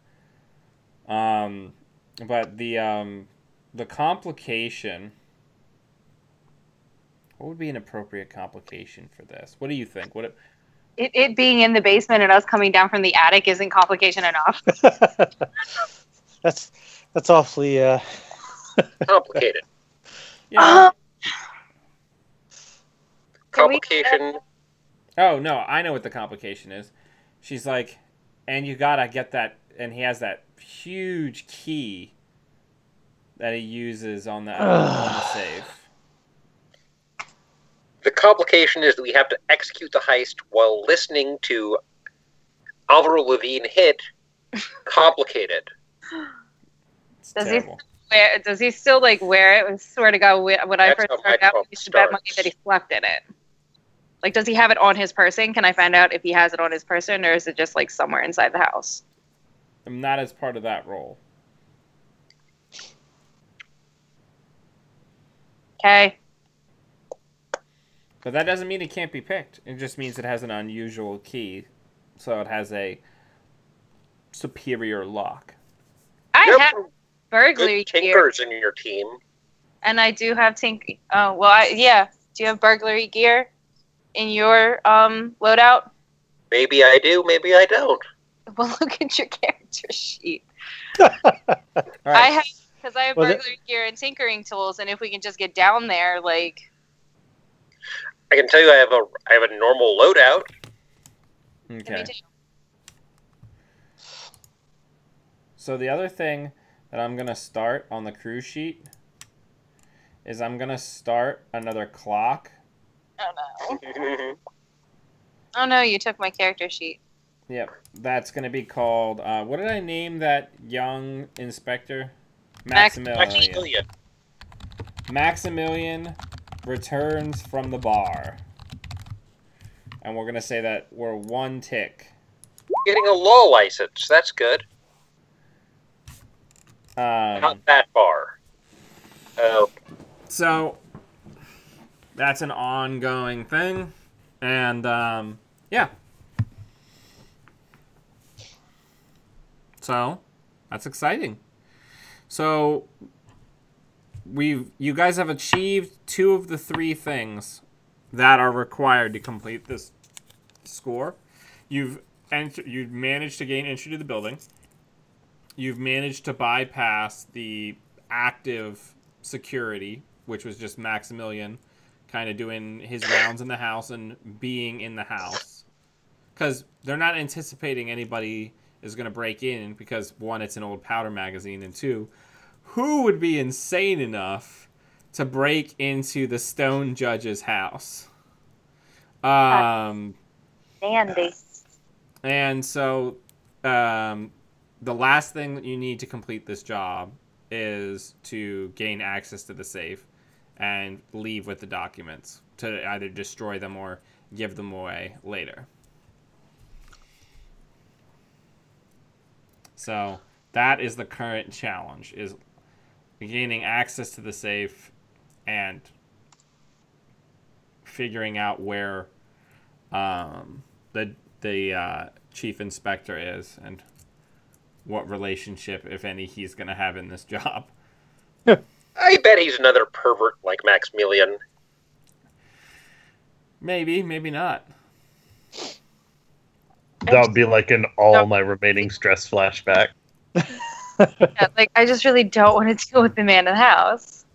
A: But the complication. What would be an appropriate complication for this? What do you think?
C: It being in the basement and us coming down from the attic isn't complication enough.
B: That's awfully
D: Complicated.
A: Yeah.
D: Complication.
A: Oh, no, I know what the complication is. She's like, and you gotta get that, and he has that huge key that he uses on the safe.
D: The complication is that we have to execute the heist while listening to Alvaro Levine hit Complicated.
A: It's terrible.
C: Does he still wear it? I swear to God, when I
D: That's
C: first
D: how
C: started
D: my
C: out,
D: trouble
C: we used to bet money
D: starts.
C: that he slept in it. Like, does he have it on his person? Can I find out if he has it on his person, or is it just somewhere inside the house?
A: I'm not as part of that role.
C: Okay.
A: But that doesn't mean it can't be picked. It just means it has an unusual key, so it has a superior lock.
C: I
D: Yep.
C: have burglary
D: Good
C: gear,
D: tinkers in your team.
C: and I do have Oh well, yeah. Do you have burglary gear in your loadout?
D: Maybe I do, maybe I don't.
C: Well, look at your character sheet.
A: All right.
C: Because I have
B: Well,
C: burglary gear and tinkering tools, and if we can just get down there,
D: I can tell you I have a normal loadout.
A: Okay.
C: me too.
A: So the other thing that I'm going to start on the crew sheet is I'm going to start another clock.
C: Oh no! Oh no! You took my character sheet.
A: Yep. That's going to be called, what did I name that young inspector? Maximilian. Maximilian returns from the bar. And we're going to say that we're 1 tick.
D: Getting a law license, that's good. Not that far. Oh.
A: So, that's an ongoing thing. And, yeah. So, that's exciting. So, you guys have achieved 2 of the 3 things that are required to complete this score. You've managed to gain entry to the building. you've managed to bypass the active security, which was just Maximilian kind of doing his rounds in the house and being in the house. Because they're not anticipating anybody is going to break in because, one, it's an old powder magazine, and two, who would be insane enough to break into the Stone Judge's house?
C: Dandies.
A: And so the last thing that you need to complete this job is to gain access to the safe and leave with the documents to either destroy them or give them away later. So that is the current challenge, is gaining access to the safe and figuring out where the chief inspector is and what relationship, if any, he's going to have in this job.
D: I bet he's another pervert like Maximilian.
A: Maybe, maybe not.
E: That would be like an all my remaining stress flashback.
C: Yeah, like, I just really don't want to deal with the man in the house.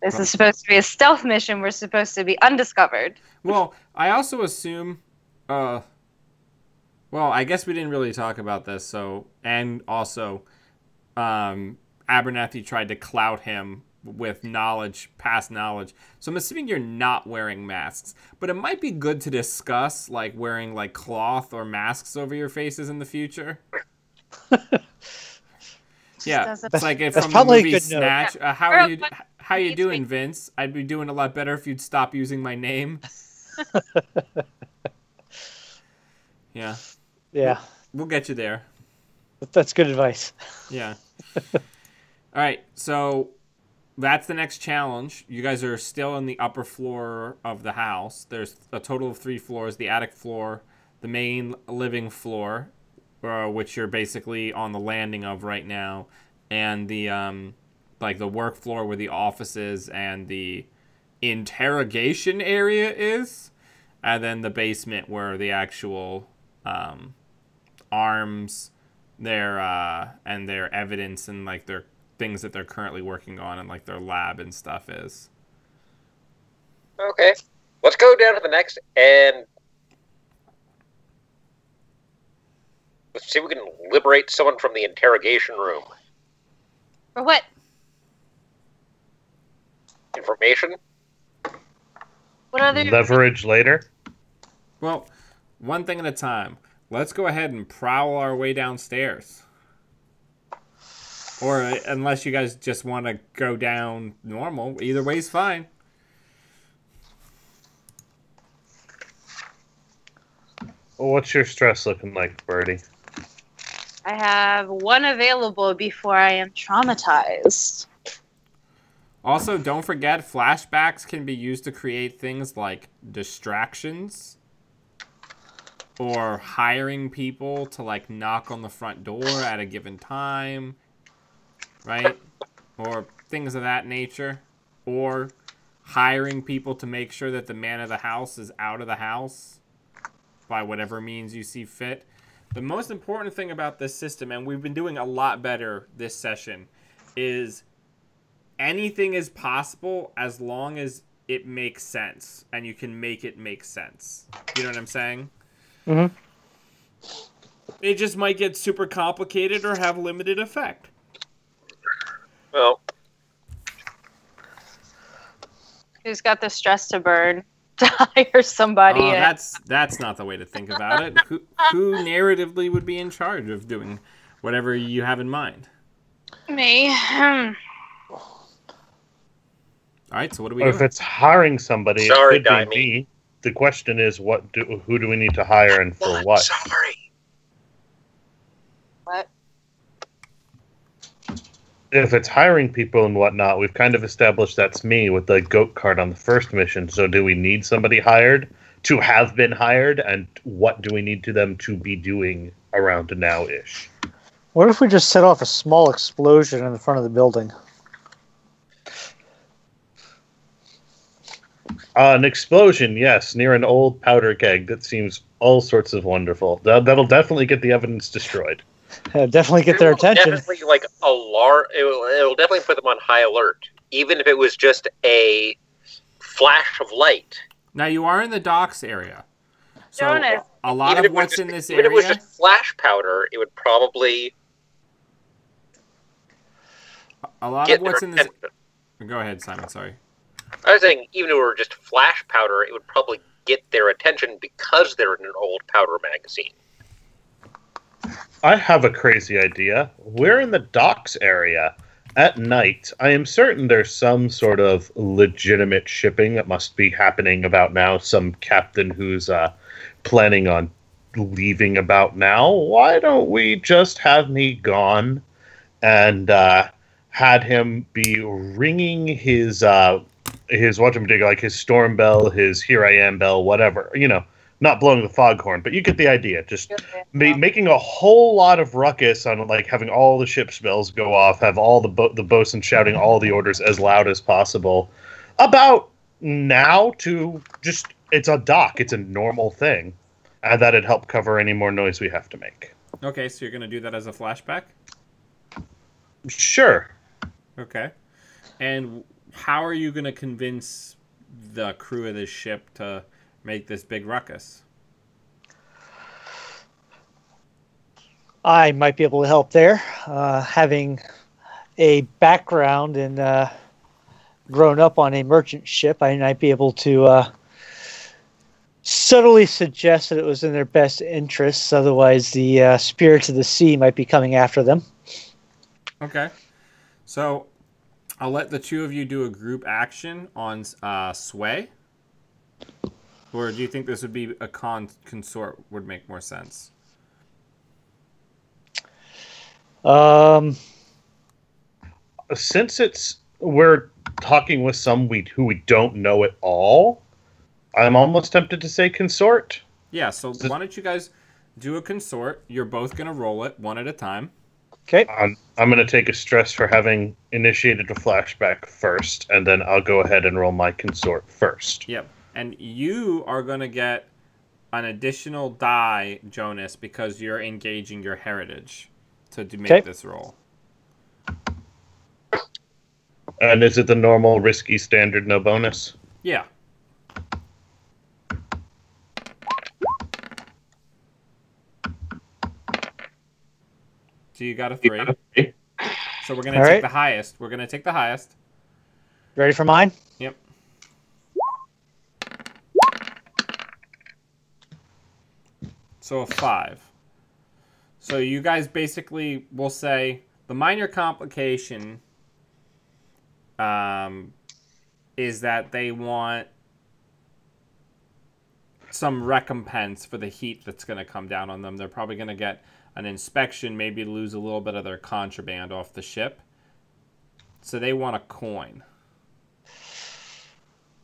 C: This is supposed to be a stealth mission. We're supposed to be undiscovered.
A: Well, I also assume... well, I guess we didn't really talk about this, so... And also, Abernathy tried to clout him with knowledge, past knowledge. So I'm assuming you're not wearing masks. But it might be good to discuss, like, wearing, like, cloth or masks over your faces in the future. Yeah, it's like from the movie Snatch. How you doing, Vince? I'd be doing a lot better if you'd stop using my name. Yeah.
B: Yeah.
A: We'll get you there.
B: That's good advice.
A: Yeah. All right, so that's the next challenge. You guys are still in the upper floor of the house. There's a total of 3 floors: the attic floor, the main living floor, which you're basically on the landing of right now, and the like the work floor where the offices and the interrogation area is, and then the basement where the actual arms, and their evidence and like their things that they're currently working on and like their lab and stuff is.
D: Okay, let's go down to the next and let's see if we can liberate someone from the interrogation room.
C: For what?
D: Information?
C: What other...
E: Leverage later?
A: Well, one thing at a time. Let's go ahead and prowl our way downstairs. Or unless you guys just want to go down normal. Either way's fine.
E: Well, what's your stress looking like, Birdie?
C: I have 1 available before I am traumatized.
A: Also, don't forget, flashbacks can be used to create things like distractions or hiring people to, like, knock on the front door at a given time, right? Or things of that nature. Or hiring people to make sure that the man of the house is out of the house by whatever means you see fit. The most important thing about this system, and we've been doing a lot better this session, is anything is possible as long as it makes sense, and you can make it make sense. You know what I'm saying?
B: Mm-hmm.
A: It just might get super complicated or have limited effect.
D: Well,
C: Who's got the stress to burn to hire somebody?
A: Oh, that's not the way to think about it. Who narratively would be in charge of doing whatever you have in mind?
C: Me.
A: All right, so what do we do?
E: If it's hiring somebody,
D: Sorry,
E: it could be
D: Dimey.
E: me. The question is, who do we need to hire and for what?
D: Sorry.
C: What?
E: If it's hiring people and whatnot, we've kind of established that's me with the goat card on the first mission. So do we need somebody hired to have been hired, and what do we need to them to be doing around now-ish?
B: What if we just set off a small explosion in the front of the building?
E: An explosion, yes, near an old powder keg. That seems all sorts of wonderful. That'll definitely get the evidence destroyed.
B: Definitely get their attention.
D: Definitely like it'll definitely put them on high alert, even if it was just a flash of light.
A: Now you are in the docks area, so
C: Jonas.
A: a lot
D: Even
A: of
D: if it was
A: what's in this
D: even if it was
A: area.
D: just flash powder, it would probably
A: A lot
D: get
A: of what's
D: their
A: in this.
D: attention.
A: Go ahead, Simon. Sorry.
D: I was saying, even if it were just flash powder, it would probably get their attention because they're in an old powder magazine.
E: I have a crazy idea. We're in the docks area. At night, I am certain there's some sort of legitimate shipping that must be happening about now. Some captain who's planning on leaving about now. Why don't we just have me gone and had him be ringing his whatchamadiggin, like his storm bell, his here I am bell, whatever, not blowing the foghorn, but you get the idea. Just making a whole lot of ruckus on like having all the ship's bells go off, have all the bosun shouting all the orders as loud as possible about now to just, it's a dock, it's a normal thing, and that'd help cover any more noise we have to make.
A: Okay, so you're gonna do that as a flashback.
E: Sure.
A: Okay, and how are you gonna convince the crew of this ship to make this big ruckus?
B: I might be able to help there. Having a background and grown up on a merchant ship, I might be able to subtly suggest that it was in their best interests. Otherwise, the spirits of the sea might be coming after them.
A: Okay, so I'll let the two of you do a group action on Sway. Or do you think this would be a consort would make more sense?
E: Since we're talking with some who we don't know at all, I'm almost tempted to say consort.
A: Yeah, so why don't you guys do a consort? You're both going to roll it one at a time.
B: Okay.
E: I'm going to take a stress for having initiated a flashback first, and then I'll go ahead and roll my consort first.
A: Yep. And you are going to get an additional die, Jonas, because you're engaging your heritage to make this roll.
E: And is it the normal risky standard no bonus?
A: Yeah. So you got a 3. So we're going to take the highest. We're going to take the highest.
B: Ready for mine?
A: Yep. So a 5. So you guys basically will say the minor complication is that they want some recompense for the heat that's going to come down on them. They're probably going to get an inspection, maybe lose a little bit of their contraband off the ship. So they want a coin.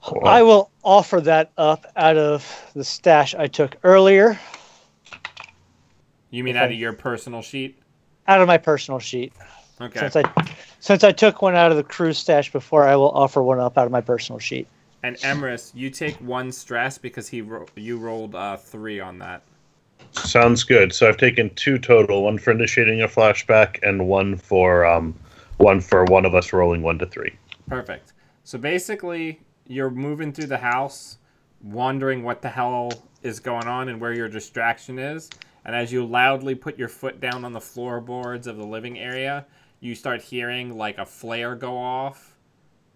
E: Cool.
B: I will offer that up out of the stash I took earlier.
A: You mean out of your personal sheet?
B: Out of my personal sheet.
A: Okay.
B: Since I took one out of the crew stash before, I will offer one up out of my personal sheet.
A: And Emrys, you take 1 stress because you rolled 3 on that.
E: Sounds good. So I've taken 2 total, 1 for initiating a flashback and 1 for one of us rolling 1 to 3.
A: Perfect. So basically, you're moving through the house, wondering what the hell is going on and where your distraction is. And as you loudly put your foot down on the floorboards of the living area, you start hearing like a flare go off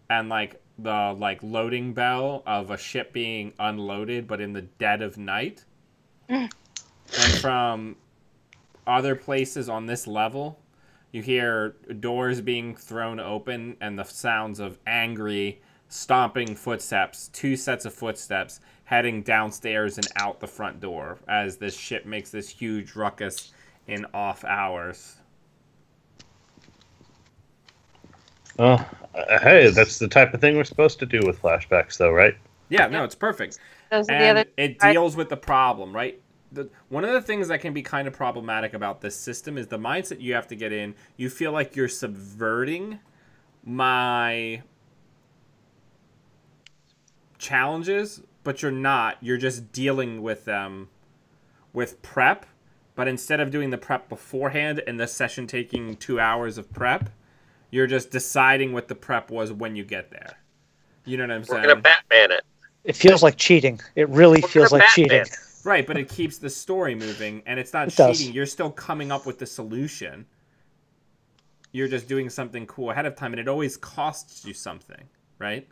A: and like the loading bell of a ship being unloaded, but in the dead of night. And from other places on this level, you hear doors being thrown open and the sounds of angry, stomping footsteps, 2 sets of footsteps heading downstairs and out the front door as this ship makes this huge ruckus in off hours.
E: Oh, hey, that's the type of thing we're supposed to do with flashbacks, though, right?
A: Yeah, no, it's perfect.
C: Those are
A: And
C: the other.
A: it deals with the problem, right? One of the things that can be kind of problematic about this system is the mindset you have to get in. You feel like you're subverting my challenges, but you're not. You're just dealing with them with prep But instead of doing the prep beforehand and the session taking 2 hours of prep, you're just deciding what the prep was when you get there. You know what I'm saying?
D: We're gonna Batman it.
B: It feels like cheating. It really feels like cheating.
A: Right, but it keeps the story moving, and it's not
B: It
A: cheating.
B: does.
A: You're still coming up with the solution. You're just doing something cool ahead of time, and it always costs you something, right?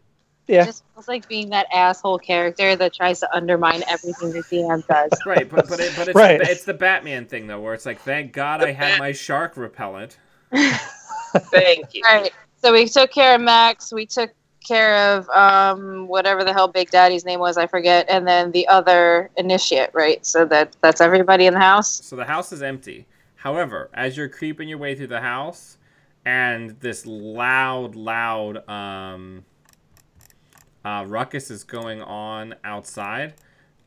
B: Yeah.
C: It just feels like being that asshole character that tries to undermine everything the DM does.
A: Right, but it's,
B: Right.
A: it's the Batman thing, though, where it's like, thank God I had my shark repellent.
D: Thank you.
C: All right. So we took care of Max. We took care of whatever the hell Big Daddy's name was, I forget, and then the other initiate, right? So that's everybody in the house.
A: So the house is empty. However, as you're creeping your way through the house, and this loud ruckus is going on outside,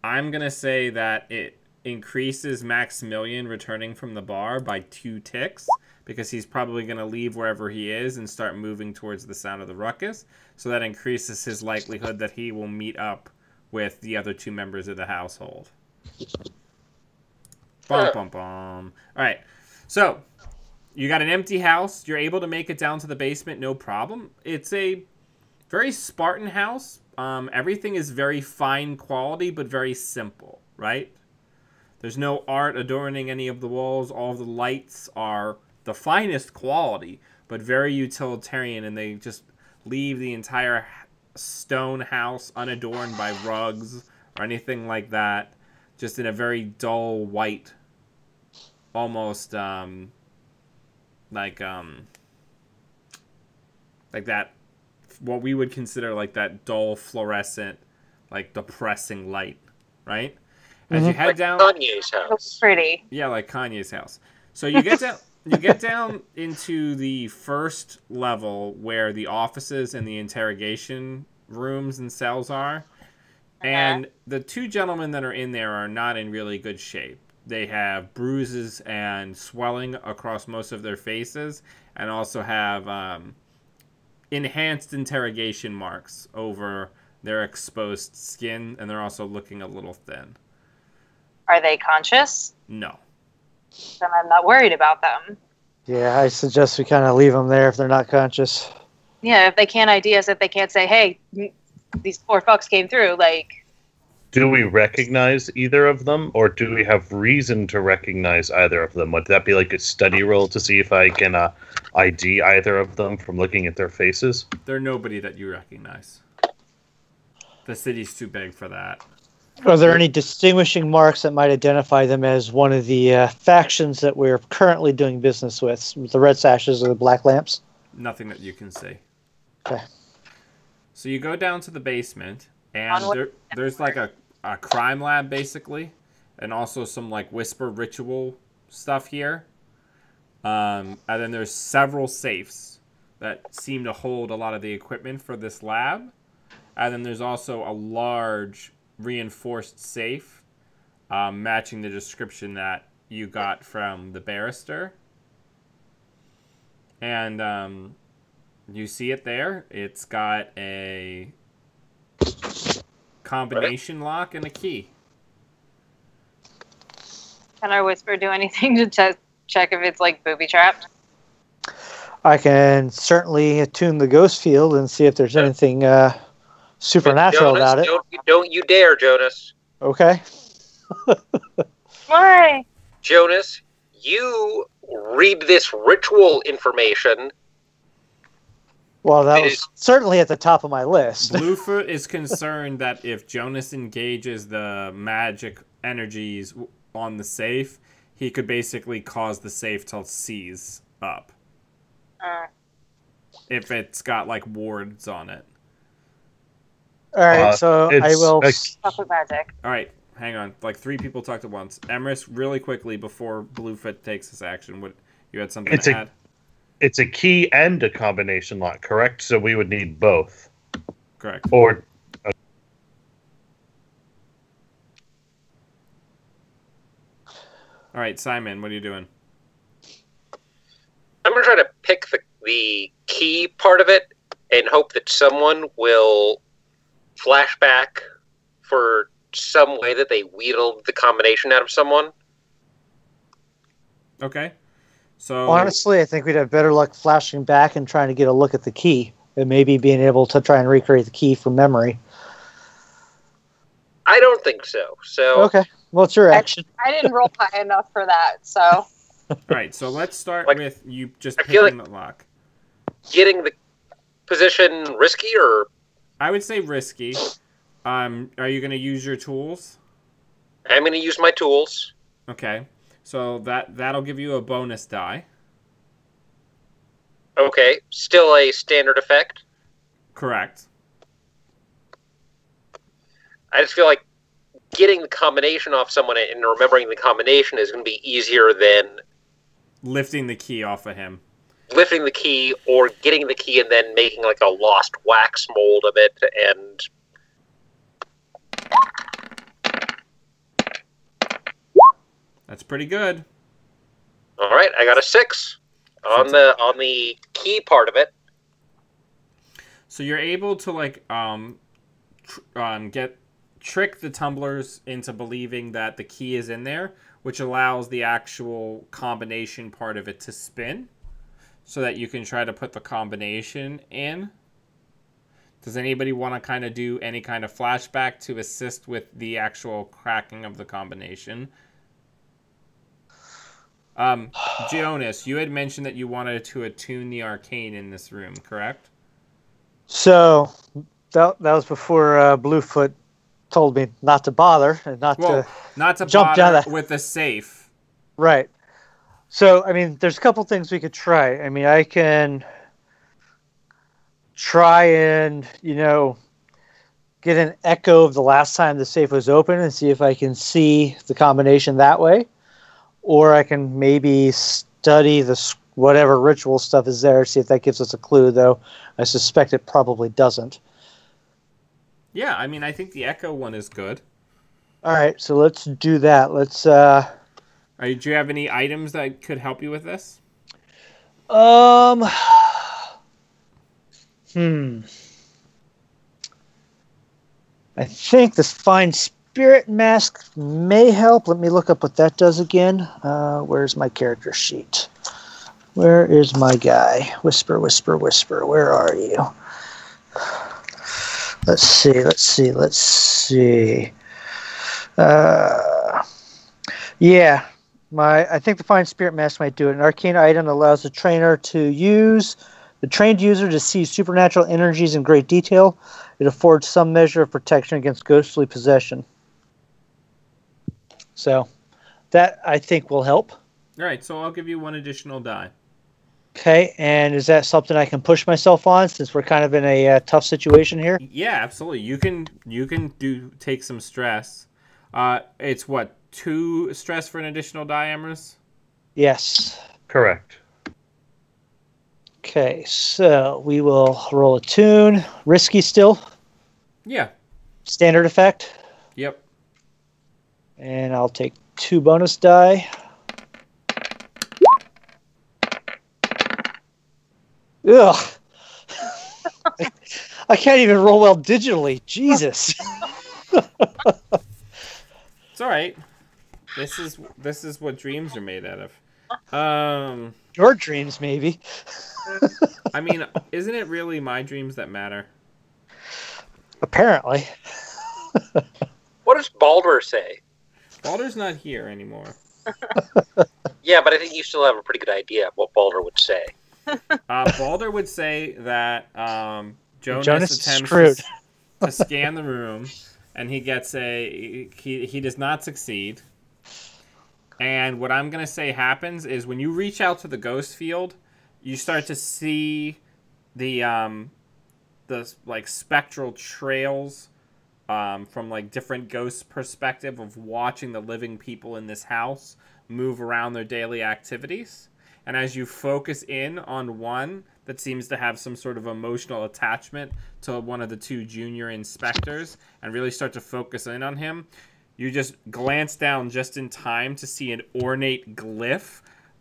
A: I'm gonna say that it increases Maximilian returning from the bar by 2 ticks, because he's probably going to leave wherever he is and start moving towards the sound of the ruckus. So that increases his likelihood that he will meet up with the other 2 members of the household. Bum, bum, bum. All right. So you got an empty house. You're able to make it down to the basement, no problem. It's a very Spartan house. Everything is very fine quality, but very simple, right? There's no art adorning any of the walls. All of the lights are the finest quality, but very utilitarian, and they just leave the entire stone house unadorned by rugs or anything like that, just in a very dull white, almost like that, what we would consider like that dull fluorescent, like depressing light, right? As you head
D: Like
A: down,
D: Kanye's house.
C: Pretty.
A: yeah, like Kanye's house. So you get down. You get down into the first level where the offices and the interrogation rooms and cells are. And the 2 gentlemen that are in there are not in really good shape. They have bruises and swelling across most of their faces, and also have enhanced interrogation marks over their exposed skin, and they're also looking a little thin.
C: Are they conscious?
A: No.
C: Then I'm not worried about them.
B: Yeah, I suggest we kind of leave them there if they're not conscious.
C: Yeah, if they can't ID us, if they can't say, hey, these poor fucks came through, like...
E: Do we recognize either of them, or do we have reason to recognize either of them? Would that be like a study roll to see if I can ID either of them from looking at their faces?
A: They're nobody that you recognize. The city's too big for that.
B: Are there any distinguishing marks that might identify them as one of the factions that we're currently doing business with the red sashes or the black lamps?
A: Nothing that you can see.
B: Okay.
A: So you go down to the basement, and there's like a crime lab, basically, and also some like whisper ritual stuff here. And then there's several safes that seem to hold a lot of the equipment for this lab. And then there's also a large reinforced safe, matching the description that you got from the barrister. And you see it there. It's got a combination lock and a key.
C: Can our whisper do anything to check if it's, like, booby-trapped?
B: I can certainly attune the ghost field and see if there's anything supernatural
D: Jonas,
B: about it.
D: Don't you dare, Jonas.
B: Okay.
C: Why?
D: Jonas, you read this ritual information.
B: Well, that was certainly at the top of my list.
A: Bluefoot is concerned that if Jonas engages the magic energies on the safe, he could basically cause the safe to seize up. If it's got, like, wards on it.
B: All right, so I will...
C: Stuff with magic.
A: All right, hang on. Like, 3 people talked at once. Emrys, really quickly before Bluefoot takes his action, what you had something to add?
E: It's a key and a combination lock, correct? So we would need both.
A: Correct.
E: Or
A: all right, Simon, what are you doing?
D: I'm going to try to pick the key part of it and hope that someone will flash back for some way that they wheedled the combination out of someone.
A: Okay. So
B: Honestly, I think we'd have better luck flashing back and trying to get a look at the key, and maybe being able to try and recreate the key from memory.
D: I don't think so. So
B: Okay. Well, it's your action.
C: I didn't roll high enough for that, so.
A: all right. So let's start
D: Like,
A: with you just
D: I feel
A: picking the lock.
D: getting the position risky, or
A: I would say risky. Are you going to use your tools?
D: I'm going to use my tools.
A: Okay. So that'll give you a bonus die.
D: Okay, still a standard effect.
A: Correct.
D: I just feel like getting the combination off someone and remembering the combination is going to be easier than
A: Lifting the key off of him.
D: lifting the key or getting the key and then making like a lost wax mold of it. And
A: That's pretty good.
D: all right, I got a 6 on the key part of it.
A: So you're able to like trick the tumblers into believing that the key is in there, which allows the actual combination part of it to spin, so that you can try to put the combination in. Does anybody want to kind of do any kind of flashback to assist with the actual cracking of the combination? Jonas, you had mentioned that you wanted to attune the arcane in this room, correct?
B: So that was before Bluefoot told me not to bother and not to jump down that.
A: With the safe.
B: Right. So, I mean, there's a couple things we could try. I mean, I can try and, get an echo of the last time the safe was open and see if I can see the combination that way. Or I can maybe study whatever ritual stuff is there, see if that gives us a clue, though I suspect it probably doesn't.
A: Yeah, I mean, I think the echo one is good.
B: All right, so let's do that. Let's.
A: Do you have any items that could help you with this?
B: I think the Fine Spirit Mask may help. Let me look up what that does again. Where's my character sheet? Where is my guy? Whisper, whisper, whisper. Where are you? Let's see. Yeah. I think the Fine Spirit Mask might do it. An arcane item allows the trained user to see supernatural energies in great detail. It affords some measure of protection against ghostly possession. So, that I think will help.
A: All right, so I'll give you one additional die.
B: Okay, and is that something I can push myself on since we're kind of in a tough situation here?
A: Yeah, absolutely. You can take some stress. It's what, 2 stress for an additional die, Emrys?
B: Yes.
E: Correct.
B: Okay, so we will roll a tune. Risky still?
A: Yeah.
B: Standard effect?
A: Yep.
B: And I'll take 2 bonus die. Ugh. I can't even roll well digitally. Jesus.
A: It's all right. This is what dreams are made out of.
B: Your dreams, maybe.
A: I mean, isn't it really my dreams that matter?
B: Apparently.
D: What does Baldur say?
A: Balder's not here anymore.
D: Yeah, but I think you still have a pretty good idea of what Baldur would say.
A: Balder would say that Jonas
B: attempts
A: to scan the room, and he gets he does not succeed. And what I'm gonna say happens is when you reach out to the ghost field, you start to see the like spectral trails from like different ghost perspective of watching the living people in this house move around their daily activities. And as you focus in on one that seems to have some sort of emotional attachment to one of the 2 junior inspectors and really start to focus in on him, you just glance down just in time to see an ornate glyph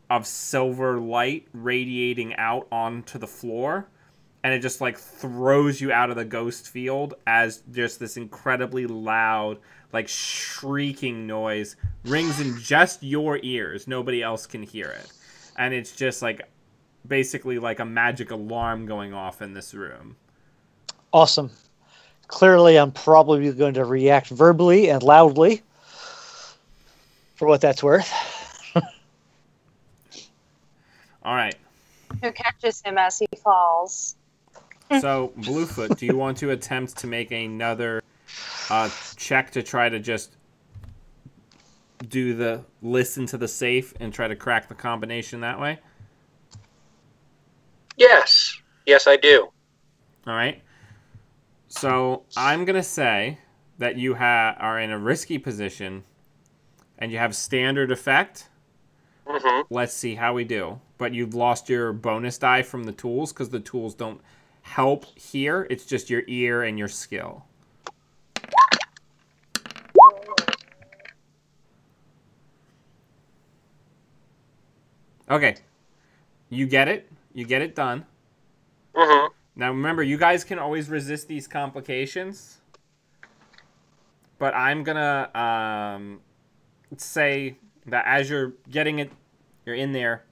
A: of silver light radiating out onto the floor. and it just like throws you out of the ghost field as just this incredibly loud, like shrieking noise rings in just your ears. Nobody else can hear it. And it's just like basically like a magic alarm going off in this room.
B: Awesome. Clearly, I'm probably going to react verbally and loudly for what that's worth.
A: All right.
C: Who catches him as he falls?
A: So, Bluefoot, do you want to attempt to make another check to try to just do the listen to the safe and try to crack the combination that way?
D: Yes. Yes, I do.
A: All right. So I'm going to say that you are in a risky position and you have standard effect.
D: Mm-hmm.
A: Let's see how we do. But you've lost your bonus die from the tools because the tools don't help here. It's just your ear and your skill. Okay. You get it. You get it done.
D: Mm-hmm.
A: Now remember, you guys can always resist these complications. But I'm gonna say that as you're getting it, you're in there,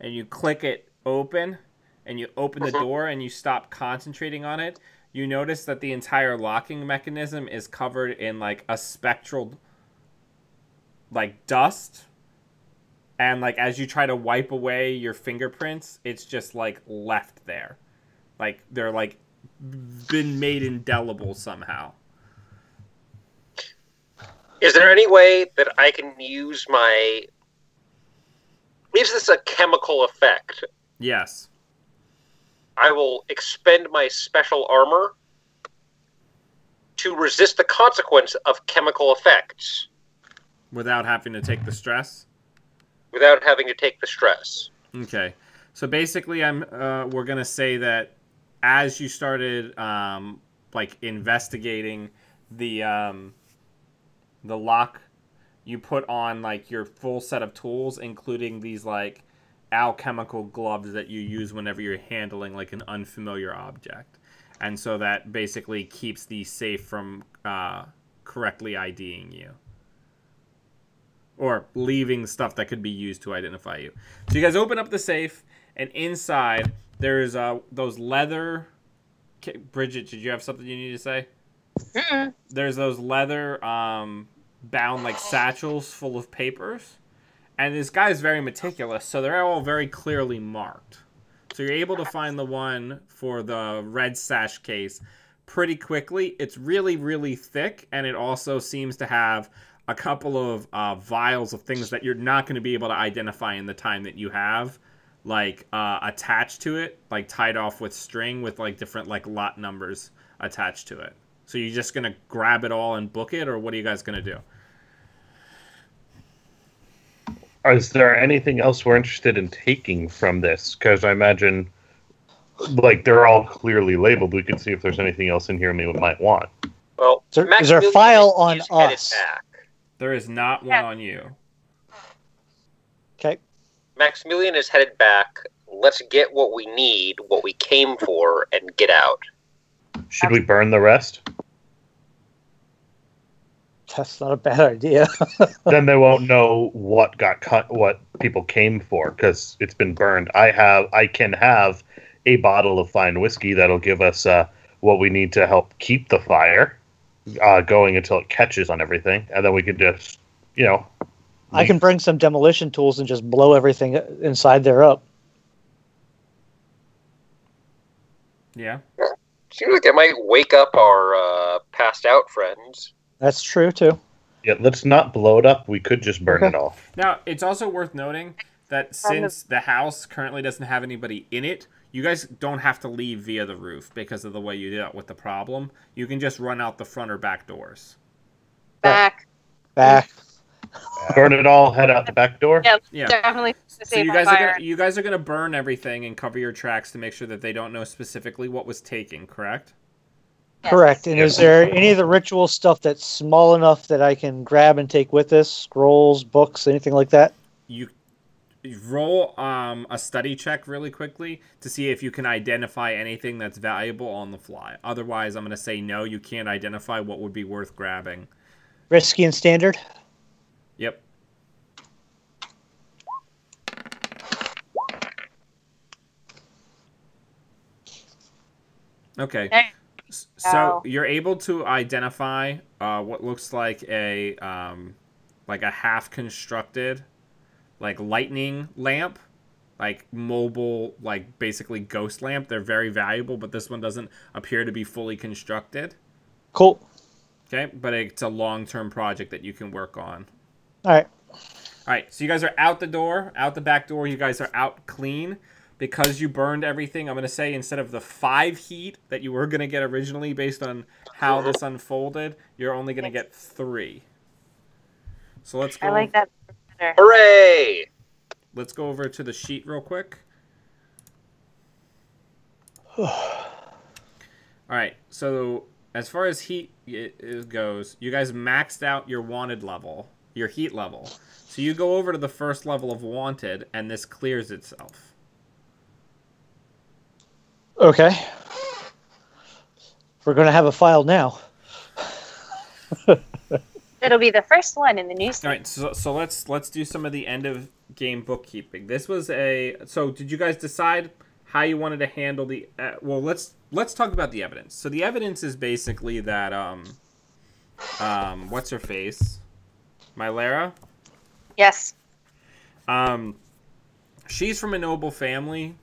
A: and you click it open, and you open the door, and you stop concentrating on it. You notice that the entire locking mechanism is covered in like a spectral, like dust. And, like, as you try to wipe away your fingerprints, it's just, like, left there. Like, they're, like, been made indelible somehow.
D: Is there any way that I can use my... Is this a chemical effect?
A: Yes.
D: I will expend my special armor to resist the consequence of chemical effects.
A: Without having to take the stress?
D: Without having to take the stress.
A: Okay. So basically, we're gonna say that as you started like investigating the lock, you put on like your full set of tools, including these like alchemical gloves that you use whenever you're handling like an unfamiliar object, and so that basically keeps the safe from correctly IDing you. Or leaving stuff that could be used to identify you. So you guys open up the safe, and inside there's those leather... Bridget, did you have something you need to say?
C: Mm-mm.
A: There's those leather bound like satchels full of papers. And this guy's very meticulous, so they're all very clearly marked. So you're able to find the one for the red sash case pretty quickly. It's really, really thick, and it also seems to have a couple of vials of things that you're not going to be able to identify in the time that you have, like attached to it, like tied off with string with like different like lot numbers attached to it. So you're just going to grab it all and book it, or what are you guys going to do?
E: Is there anything else we're interested in taking from this? Because I imagine, like, they're all clearly labeled. We can see if there's anything else in here we might want.
D: Well,
B: Is there a file on us?
A: There is not one on you.
B: Okay.
D: Maximilian is headed back. Let's get what we need, what we came for, and get out.
E: Should we burn the rest?
B: That's not a bad idea.
E: Then they won't know what got cut, what people came for, because it's been burned. I can have a bottle of fine whiskey that'll give us what we need to help keep the fire going until it catches on everything, and then we can just,
B: I can bring some demolition tools and just blow everything inside there up.
A: Yeah.
D: Seems like it might wake up our passed out friends.
B: That's true, too.
E: Yeah, let's not blow it up. We could just burn it all.
A: Now, it's also worth noting that since the house currently doesn't have anybody in it, you guys don't have to leave via the roof because of the way you dealt with the problem. You can just run out the front or back doors.
C: Back.
E: Burn it all, head out the back door?
A: Yeah.
C: Definitely.
A: So you guys are gonna burn everything and cover your tracks to make sure that they don't know specifically what was taken, correct?
C: Yes.
B: Correct. And is there any of the ritual stuff that's small enough that I can grab and take with us? Scrolls, books, anything like that?
A: roll a study check really quickly to see if you can identify anything that's valuable on the fly. Otherwise, I'm going to say no, you can't identify what would be worth grabbing.
B: Risky and standard.
A: Yep. Okay. So you're able to identify what looks like a half-constructed, like lightning lamp, like mobile, like basically ghost lamp. They're very valuable, but this one doesn't appear to be fully constructed.
B: Cool.
A: Okay, but it's a long-term project that you can work on.
B: All right.
A: All right, so you guys are out the door, out the back door. You guys are out clean. Because you burned everything, I'm going to say instead of the 5 heat that you were going to get originally based on how this unfolded, you're only going to get 3. So let's go.
C: I like that better.
D: Hooray!
A: Let's go over to the sheet real quick. All right, so as far as heat goes, you guys maxed out your wanted level, your heat level. So you go over to the first level of wanted, and this clears itself.
B: Okay. We're going to have a file now.
C: It'll be the first one in the news.
A: All right, so let's do some of the end of game bookkeeping. This was so did you guys decide how you wanted to handle the well, let's talk about the evidence. So the evidence is basically that what's her face? Mylera?
C: Yes.
A: She's from a noble family.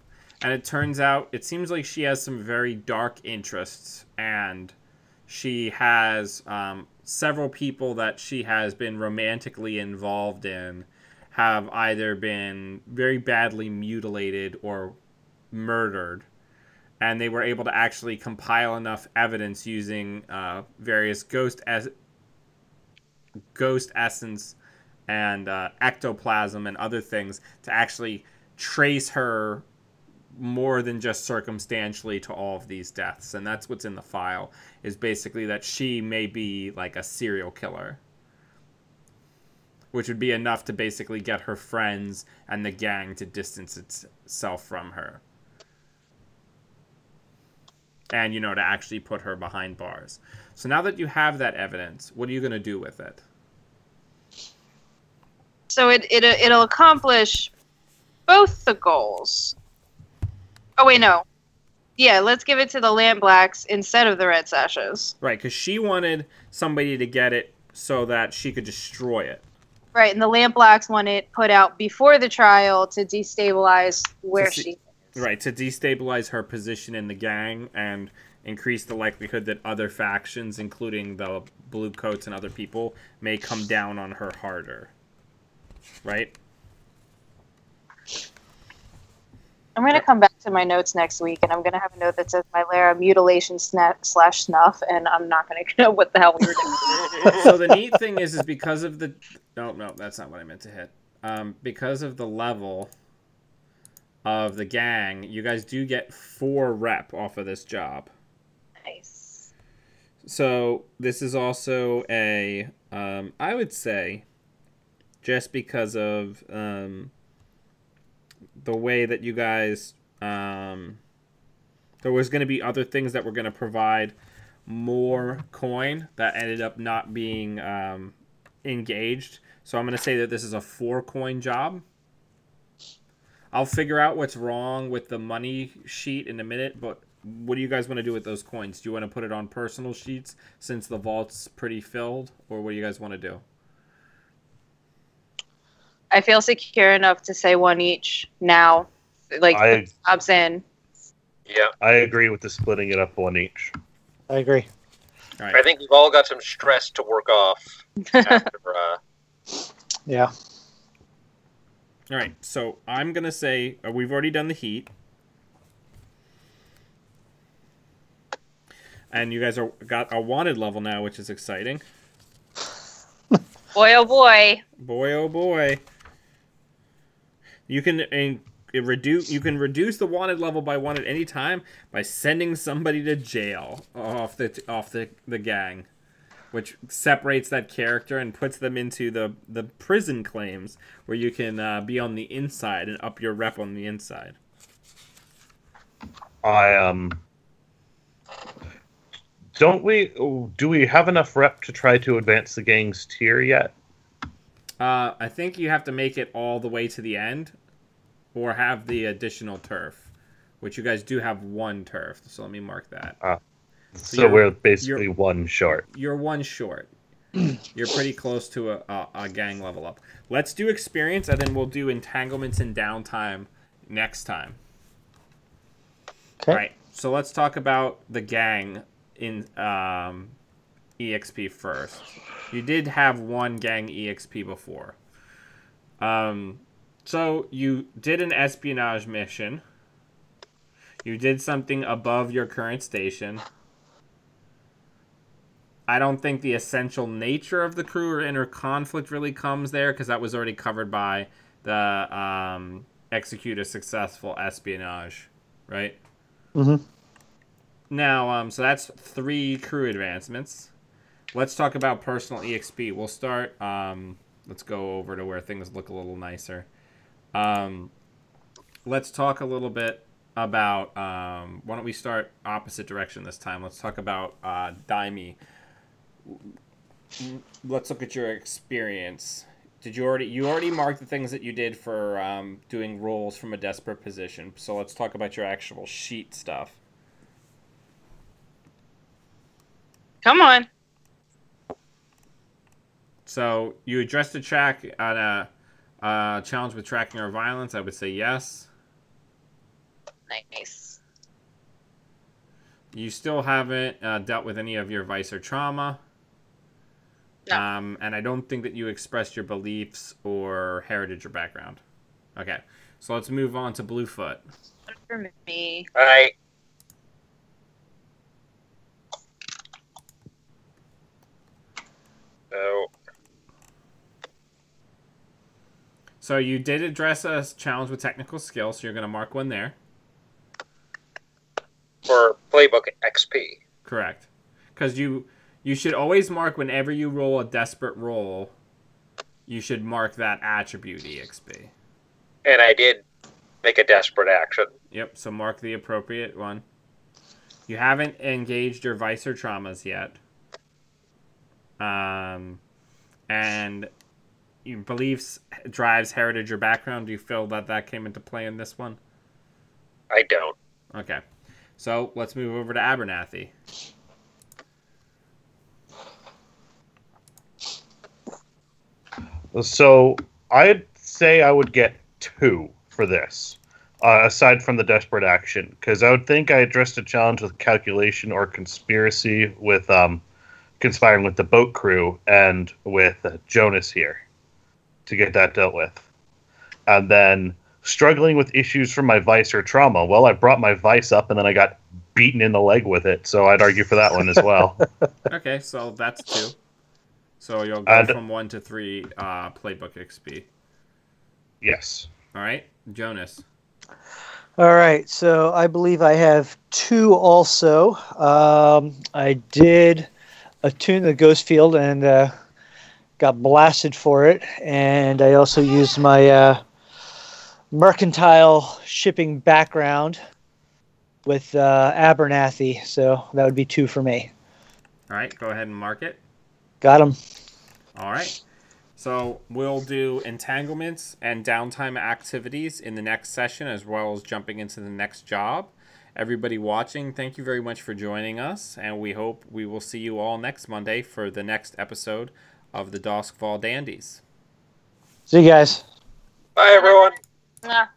A: And it turns out, it seems like she has some very dark interests, and she has several people that she has been romantically involved in have either been very badly mutilated or murdered. And they were able to actually compile enough evidence using various ghost essence and ectoplasm and other things to actually trace her more than just circumstantially to all of these deaths. And that's what's in the file, is basically that she may be like a serial killer, which would be enough to basically get her friends and the gang to distance itself from her, and to actually put her behind bars. So now that you have that evidence, what are you going to do with it?
C: So it'll accomplish both the goals. Oh, wait, no. Yeah, let's give it to the Lamp Blacks instead of the Red Sashes.
A: Right, because she wanted somebody to get it so that she could destroy it.
C: Right, and the Lamp Blacks want it put out before the trial to destabilize where she is.
A: Right, to destabilize her position in the gang and increase the likelihood that other factions, including the Blue Coats and other people, may come down on her harder. Right?
C: I'm going to come back to my notes next week, and I'm going to have a note that says Mylera mutilation / snuff, and I'm not going to know what the hell we were doing.
A: So the neat thing is because of the... No, that's not what I meant to hit. Because of the level of the gang, you guys do get 4 rep off of this job.
C: Nice.
A: So this is also a... I would say, just because of... the way that you guys there was going to be other things that were going to provide more coin that ended up not being engaged, so I'm going to say that this is a 4 coin job. I'll figure out what's wrong with the money sheet in a minute, but what do you guys want to do with those coins? Do you want to put it on personal sheets since the vault's pretty filled, or what do you guys want to do?
C: I feel secure enough to say 1 each now. Like, the job's in.
D: Yeah.
E: I agree with the splitting it up 1 each.
B: I agree.
A: All right.
D: I think we've all got some stress to work off after.
B: Yeah.
A: All right, so I'm going to say we've already done the heat. And you guys got a wanted level now, which is exciting.
C: Boy, oh boy.
A: Boy, oh boy. You can reduce the wanted level by 1 at any time by sending somebody to jail off the gang. which separates that character and puts them into the prison claims, where you can be on the inside and up your rep on the inside.
E: Do we have enough rep to try to advance the gang's tier yet?
A: I think you have to make it all the way to the end, or have the additional turf, which you guys do have one turf. So let me mark that.
E: So we're basically one short.
A: You're one short. You're pretty close to a gang level up. Let's do experience, and then we'll do entanglements and downtime next time.
B: Okay.
A: All right. So let's talk about the gang in EXP first. You did have one gang EXP before. So you did an espionage mission. You did something above your current station. I don't think the essential nature of the crew or inner conflict really comes there, because that was already covered by the execute a successful espionage, right?
B: Mm-hmm.
A: Now, so that's 3 crew advancements. Let's talk about personal EXP. We'll start, let's go over to where things look a little nicer. Let's talk a little bit about, why don't we start opposite direction this time? Let's talk about Daimi. Let's look at your experience. You already marked the things that you did for doing rolls from a desperate position. So let's talk about your actual sheet stuff.
C: Come on.
A: So you addressed a track on a challenge with tracking or violence. I would say yes.
C: Nice.
A: You still haven't dealt with any of your vice or trauma.
C: No.
A: And I don't think that you expressed your beliefs or heritage or background. Okay. So let's move on to Bluefoot.
C: For me.
D: All right.
A: So you did address a challenge with technical skill, so you're going to mark one there.
D: For playbook XP.
A: Correct. Because you should always mark whenever you roll a desperate roll, you should mark that attribute EXP.
D: And I did make a desperate action.
A: Yep, so mark the appropriate one. You haven't engaged your vice or traumas yet. And your beliefs, drives, heritage, or background, do you feel that came into play in this one?
D: I don't.
A: Okay. So let's move over to Abernathy.
E: So I'd say I would get 2 for this, aside from the desperate action, because I would think I addressed a challenge with calculation or conspiracy with conspiring with the boat crew and with Jonas here to get that dealt with. And then struggling with issues from my vice or trauma. Well, I brought my vice up and then I got beaten in the leg with it, so I'd argue for that one as well.
A: Okay, so that's 2. So you'll go from 1 to 3 playbook XP.
E: Yes.
A: All right, Jonas.
B: All right, so I believe I have 2 also. I did attune the ghost field and got blasted for it, and I also used my mercantile shipping background with Abernathy, so that would be 2 for me.
A: All right, go ahead and mark it.
B: Got him.
A: All right. So we'll do entanglements and downtime activities in the next session, as well as jumping into the next job. Everybody watching, thank you very much for joining us, and we hope we will see you all next Monday for the next episode of the Doskvol Dandies.
B: See you guys.
D: Bye, everyone.
C: Mwah.